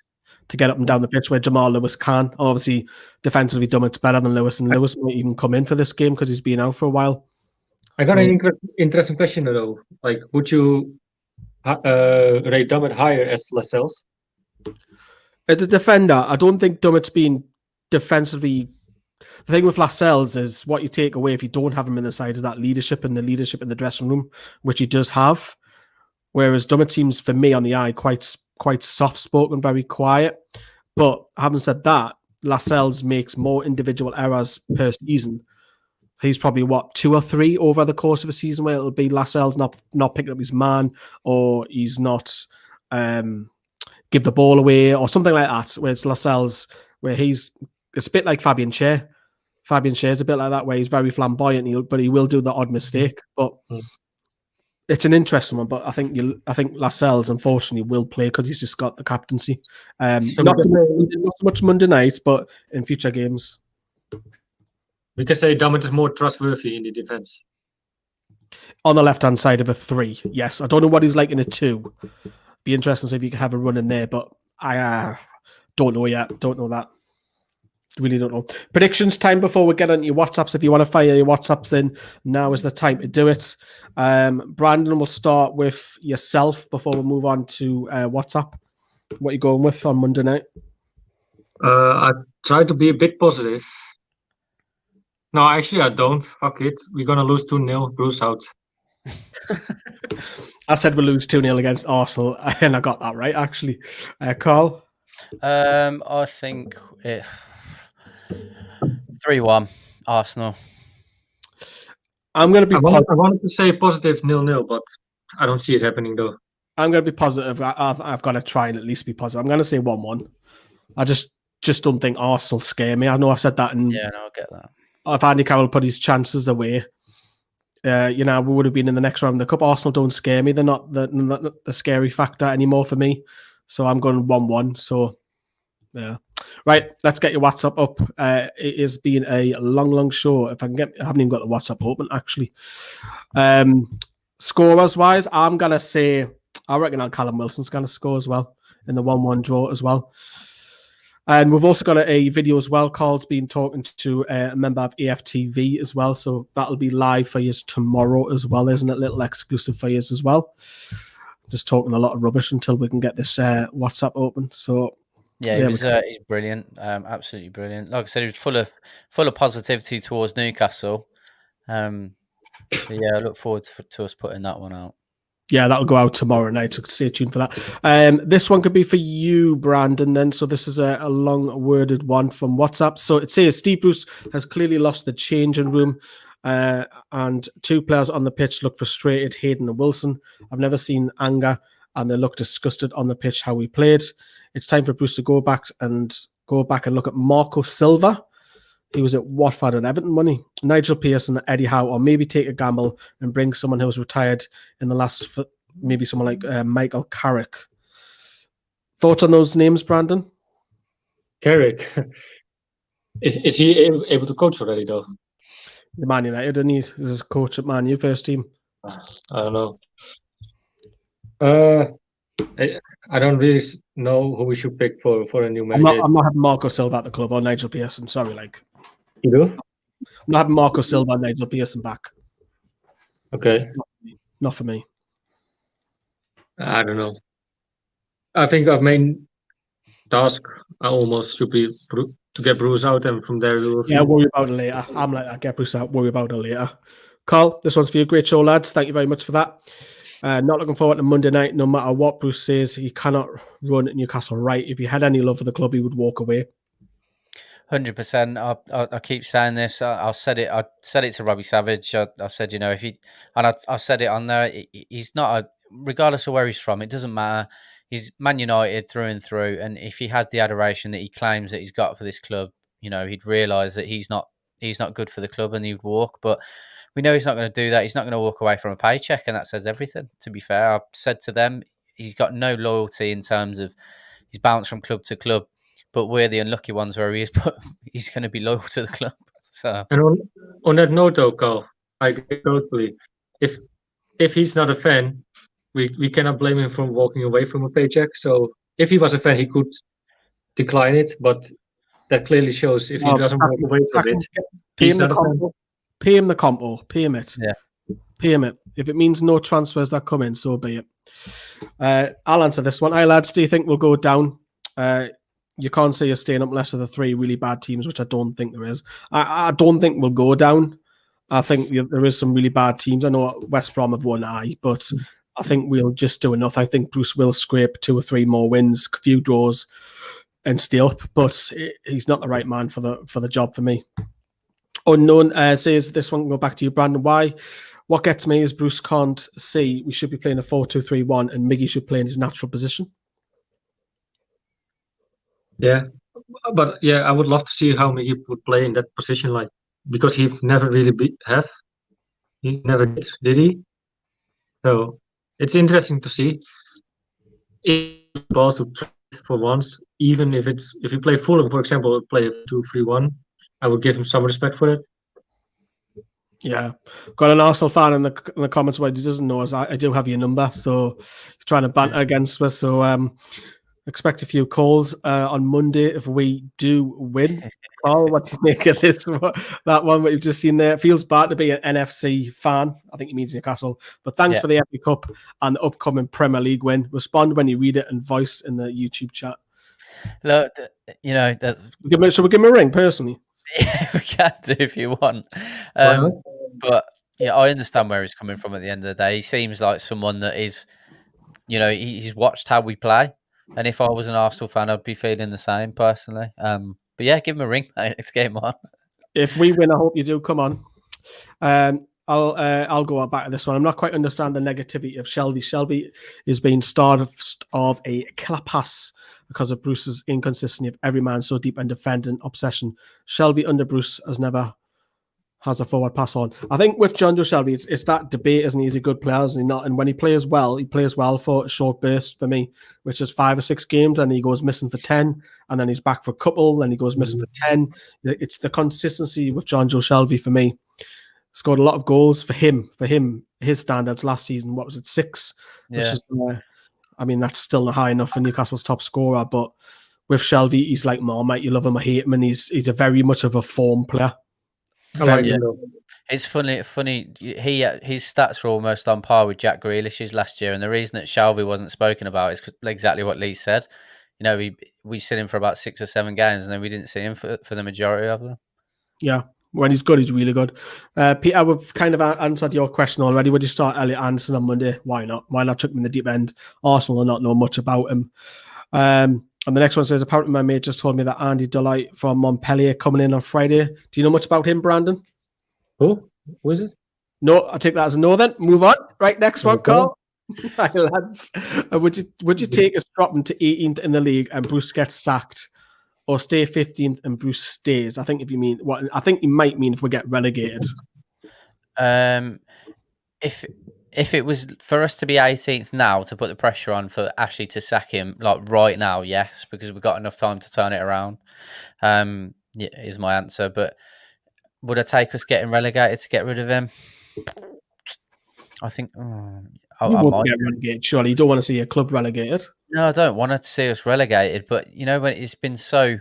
to get up and down the pitch where Jamal Lewis can. Obviously, defensively, Dummett's better than Lewis, and Lewis might even come in for this game because he's been out for a while.
I got an interesting question though. Like, would you rate Dummett higher as Lascelles?
As a defender, I don't think Dummett's been defensively. The thing with Lascelles is what you take away if you don't have him in the side is that leadership in the dressing room, which he does have. Whereas Dummett seems, for me, on the eye, quite soft-spoken, very quiet. But having said that, Lascelles makes more individual errors per season. He's probably, 2 or 3 over the course of a season where it'll be Lascelles not picking up his man, or he's not give the ball away, or something like that, where it's Lascelles, where it's a bit like Fabian Shearer. Fabian Shearer's a bit like that, where he's very flamboyant, but he will do the odd mistake. But it's an interesting one. But I think Lascelles, unfortunately, will play because he's just got the captaincy. Not so much Monday night, but in future games.
We can say Dummett is more trustworthy in the defense.
On the left-hand side of a 3, yes. I don't know what he's like in a 2. Be interesting to see if you can have a run in there, but I don't know yet. Don't know that. Really don't know. Predictions time before we get on your WhatsApps. If you want to fire your WhatsApps in, now is the time to do it. Brandon, we'll start with yourself before we move on to WhatsApp. What are you going with on Monday night?
I try to be a bit positive. No, actually, I don't. Fuck it. We're going to lose 2-0. Bruce out.
I said we'll lose 2-0 against Arsenal, and I got that right, actually. Carl?
I think 3-1 Arsenal.
I'm going to be.
I wanted to say positive 0-0, but I don't see it happening though.
I'm going to be positive. I've got to try and at least be positive. I'm going to say 1-1. I just don't think Arsenal scare me. I know I said that, and
Yeah, no, I get that.
if Andy Carroll put his chances away, we would have been in the next round of the cup. Arsenal don't scare me. They're not the scary factor anymore for me. So I'm going 1-1. So, yeah. Right, let's get your WhatsApp up. It has been a long show. If I can I haven't even got the WhatsApp open, actually. Scorers-wise, I'm going to say, I reckon Callum Wilson's going to score as well in the 1-1 draw as well. And we've also got a video as well. Carl's been talking to a member of AFTV as well. So that'll be live for you tomorrow as well, isn't it? Little exclusive for you as well. Just talking a lot of rubbish until we can get this WhatsApp open. So
yeah, he's brilliant. Absolutely brilliant. Like I said, he was full of positivity towards Newcastle. Yeah, I look forward to us putting that one out.
Yeah, that'll go out tomorrow night, so stay tuned for that. This one could be for you, Brandon, then. So this is a long-worded one from WhatsApp. So it says, Steve Bruce has clearly lost the changing room, and two players on the pitch look frustrated, Hayden and Wilson. I've never seen anger, and they look disgusted on the pitch how we played. It's time for Bruce to go back and look at Marco Silva. He was at Watford and Everton, money. Nigel Pearson, Eddie Howe, or maybe take a gamble and bring someone who was retired in the last, maybe someone like Michael Carrick. Thoughts on those names, Brandon?
Carrick. Is he able to coach already, though?
The Man United, and he's his coach at Man U first team.
I don't know. I don't really know who we should pick for a new manager.
I'm not having Marco Silva at the club or Nigel Pearson. Sorry,
You do?
I'm not having Marco Silva and Nigel Pearson back.
Okay.
Not for me.
I don't know. I think our main task almost should be to get Bruce out, and from there we will see.
Yeah, worry about it later. I'm like that. Get Bruce out. Worry about it later. Carl, this one's for you. Great show, lads. Thank you very much for that. Not looking forward to Monday night. No matter what Bruce says, he cannot run Newcastle right. If he had any love for the club, he would walk away.
100%. I keep saying this. I said it to Robbie Savage. I said, if he, and I said it on there. He's not regardless of where he's from. It doesn't matter. He's Man United through and through. And if he had the adoration that he claims that he's got for this club, he'd realise that he's not good for the club, and he'd walk. But we know he's not going to do that. He's not going to walk away from a paycheck, and that says everything. To be fair, I've said to them, he's got no loyalty in terms of he's bounced from club to club. But we're the unlucky ones where he is, but he's going to be loyal to the club. So,
and on that note, though, Carl, I agree totally. If he's not a fan, we cannot blame him for walking away from a paycheck. So if he was a fan, he could decline it. But that clearly shows if he doesn't walk away from it, he's not a fan.
Pay him the compo. Pay him it.
Yeah.
Pay him it. If it means no transfers that come in, so be it. I'll answer this one. Hi, lads. Do you think we'll go down? You can't say you're staying up unless of the three really bad teams, which I don't think there is. I don't think we'll go down. I think there is some really bad teams. I know West Brom have won, but I think we'll just do enough. I think Bruce will scrape 2 or 3 more wins, a few draws, and stay up. But he's not the right man for the job for me. Unknown says this one can go back to you, Brandon. Why? What gets me is Bruce can't see we should be playing a 4-2-3-1 and Miggy should play in his natural position.
Yeah, but I would love to see how Miggy would play in that position, because he never really he never did he? So it's interesting to see if balls to try for once, even if you play Fulham, for example, play a 2-3-1. I would give him some respect for it.
Yeah, got an Arsenal fan in the comments where he doesn't know us. I do have your number, so he's trying to banter against us. So expect a few calls on Monday if we do win. Carl, what do you make of this? That one that you've just seen there? It feels bad to be an NFC fan. I think he means Newcastle. But thanks for the FA Cup and the upcoming Premier League win. Respond when you read it and voice in the YouTube chat.
Look,
should we give him a ring personally?
Yeah, we can do if you want. But I understand where he's coming from at the end of the day. He seems like someone that is, he's watched how we play. And if I was an Arsenal fan, I'd be feeling the same personally. But yeah, give him a ring, mate. Let's get him on.
If we win, I hope you do. Come on. I'll go back to this one. I'm not quite understand the negativity of Shelvey. Shelvey is being starved of a killer pass because of Bruce's inconsistency of every man so deep and defending obsession. Shelvey under Bruce has a forward pass on. I think with John Joe Shelvey, it's that debate, isn't he? Is he a good player? Is he not? And when he plays well for a short burst for me, which is 5 or 6 games, and he goes missing for 10, and then he's back for a couple, then he goes missing for 10. It's the consistency with John Joe Shelvey for me. Scored a lot of goals for him, his standards last season. What was it, 6?
Yeah.
Which is, that's still not high enough for Newcastle's top scorer. But with Shelvey, he's like Marmite. You love him or hate him, and he's a very much of a form player.
It's funny. His stats were almost on par with Jack Grealish's last year, and the reason that Shelvey wasn't spoken about is exactly what Lee said. You know, we seen him for about 6 or 7 games, and then we didn't see him for the majority of them.
Yeah. When he's good, he's really good. Peter, we've kind of answered your question already. Would you start Elliot Anderson on Monday? Why not? Why not chuck him in the deep end? Arsenal will not know much about him. And the next one says, apparently my mate just told me that Andy Delight from Montpellier coming in on Friday. Do you know much about him, Brandon?
Who? Who is it?
No, I take that as a no then. Move on. Right, next one, Carl. Hi, lads. Would you take us dropping to 18th in the league and Bruce gets sacked? Or stay 15th and Bruce stays? I think if you mean what I think you might mean if we get relegated.
If it was for us to be 18th now to put the pressure on for Ashley to sack him like right now, yes, because we've got enough time to turn it around. Is my answer. But would it take us getting relegated to get rid of him? I think I might
get relegated. Surely you don't want to see your club relegated.
No, I don't want to see us relegated, but you know when it's been such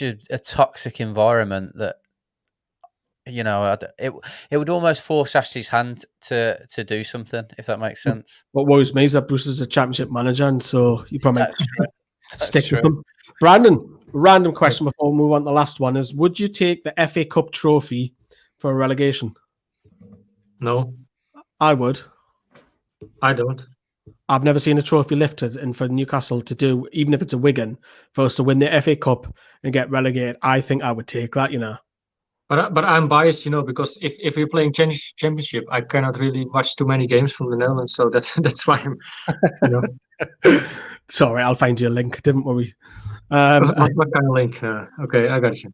a toxic environment that you know it would almost force Ashley's hand to do something, if that makes sense.
What worries me is that Bruce is a championship manager, and so you probably stick
true.
with him. Brandon, random question before we move on to the last one is: would you take the FA Cup trophy for a relegation?
No,
I would.
I don't.
I've never seen a trophy lifted, and for Newcastle to do, even if it's a Wigan, for us to win the FA Cup and get relegated, I think I would take that, you know.
But I'm biased, you know, because if we're playing championship, I cannot really watch too many games from the Netherlands, so that's why I'm, you know.
Sorry, I'll find you a link. Don't worry.
What kind of link? Okay, I got you.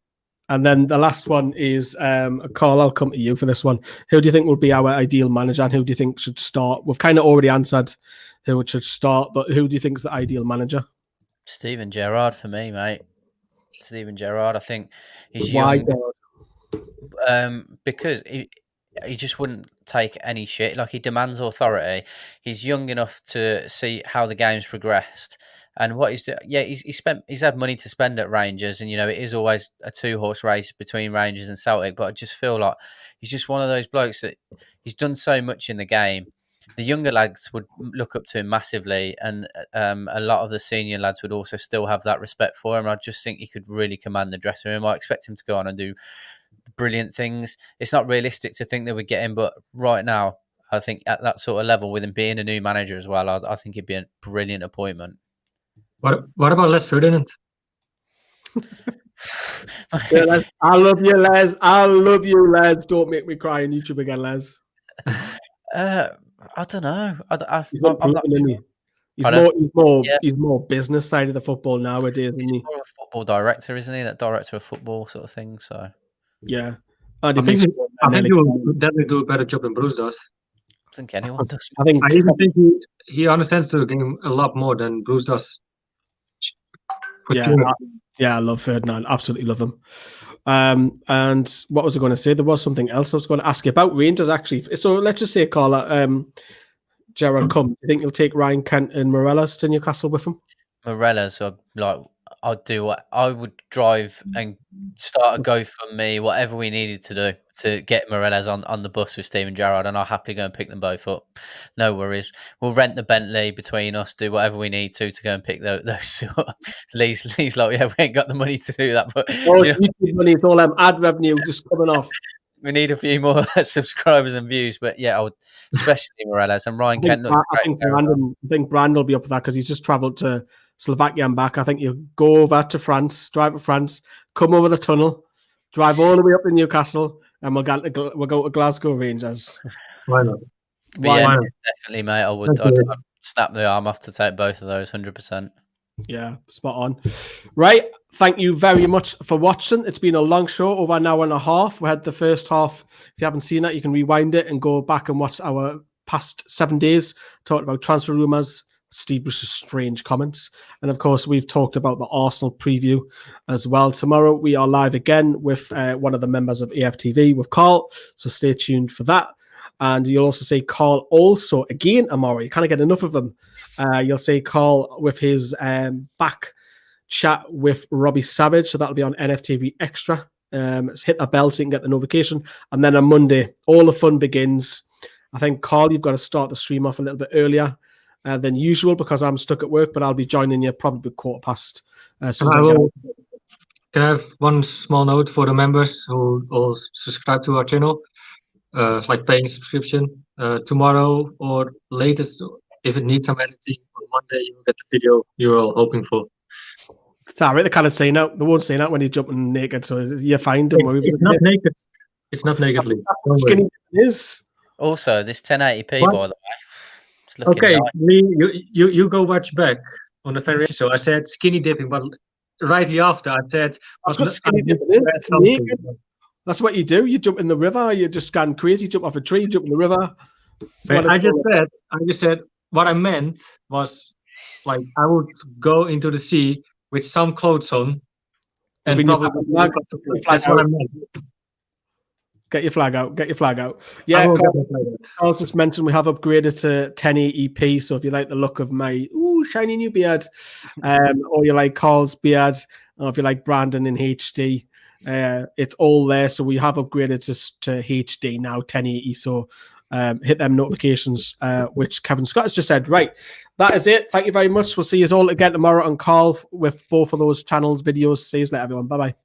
And then the last one is, Carl, I'll come to you for this one. Who do you think will be our ideal manager and who do you think should start? We've kind of already answered who it should start, but who do you think is the ideal manager?
Steven Gerrard for me, mate. Steven Gerrard, I think he's
Why
young. Because he just wouldn't take any shit. Like, he demands authority. He's young enough to see how the game's progressed. And what he's doing, he's had money to spend at Rangers, and you know it is always a 2-horse race between Rangers and Celtic. But I just feel like he's just one of those blokes that he's done so much in the game. The younger lads would look up to him massively, and a lot of the senior lads would also still have that respect for him. I just think he could really command the dressing room. I expect him to go on and do brilliant things. It's not realistic to think that we'd get him, but right now, I think at that sort of level, with him being a new manager as well, I think he'd be a brilliant appointment.
What about Les Ferdinand?
Yeah, I love you, Les. I love you, Les. Don't make me cry on YouTube again, Les.
I don't know.
He's more business side of the football nowadays, isn't he?
He's more of a football director, isn't he? That director of football sort of thing. So
yeah,
I think he will definitely do a better job than Bruce does.
I think anyone does.
I even think he understands the game a lot more than Bruce does.
I love Ferdinand. Absolutely love him. And what was I going to say? There was something else I was going to ask you about Rangers, actually. So let's just say, Carla, Gerard come. Do you think you'll take Ryan Kent and Morelos to Newcastle with him?
Morelos, I'd do what I would drive and start a GoFundMe, whatever we needed to do to get Morelos on the bus with Steven Gerrard, and I'll happily go and pick them both up. No worries. We'll rent the Bentley between us, do whatever we need to go and pick those up. Lee's like, yeah, we ain't got the money to do that, but
YouTube money, it's all ad revenue just coming off.
We need a few more subscribers and views, but yeah, I would, especially Morelos and Ryan Kent.
I think Brand will be up for that because he's just travelled to Slovakia and back. I think you go over to France, drive to France, come over the tunnel, drive all the way up to Newcastle, and we'll go to Glasgow Rangers.
Why not?
But
Why
yeah,
not?
definitely, mate.
Thank
I'd
you.
snap the arm off to take both of those, 100%.
Yeah, spot on. Right. Thank you very much for watching. It's been a long show, over an hour and a half. We had the first half. If you haven't seen that, you can rewind it and go back and watch our past 7 days, talking about transfer rumours, Steve Bruce's strange comments. And of course, we've talked about the Arsenal preview as well. Tomorrow, we are live again with one of the members of AFTV, with Carl. So stay tuned for that. And you'll also see Carl also again tomorrow. You can't get enough of them. You'll see Carl with his back chat with Robbie Savage. So that'll be on NFTV Extra. Hit that bell so you can get the notification. And then on Monday, all the fun begins. I think, Carl, you've got to start the stream off a little bit earlier than usual because I'm stuck at work, but I'll be joining you probably 15:15.
Can I have one small note for the members who all subscribe to our channel? Like paying subscription, tomorrow or latest, if it needs some editing, on Monday you will get the video you're all hoping for.
Sorry, they can't say no. They won't say that when you're jumping naked, so you're fine. Don't worry.
It's not naked. It's not nakedly.
Skinny is.
Also, this 1080p,
What?
by the way. It's looking
Okay,
nice.
Lee, you go watch back on the Federation show. I said skinny dipping, but rightly after I said
That's what skinny dipping is. It's naked. That's what you do. You jump in the river. You just gone crazy. Jump off a tree. Jump in the river.
I just said what I meant was like I would go into the sea with some clothes on and probably that's what I meant.
Get your flag out. Get your flag out. Yeah, Carl just mentioned we have upgraded to 1080p. So if you like the look of my shiny new beard, or you like Carl's beard, or if you like Brandon in HD, it's all there. So we have upgraded to HD now, 1080. So hit them notifications, which Kevin Scott has just said. Right, that is it. Thank you very much. We'll see you all again tomorrow on Carl with both of those channels videos. See you later, everyone. Bye bye.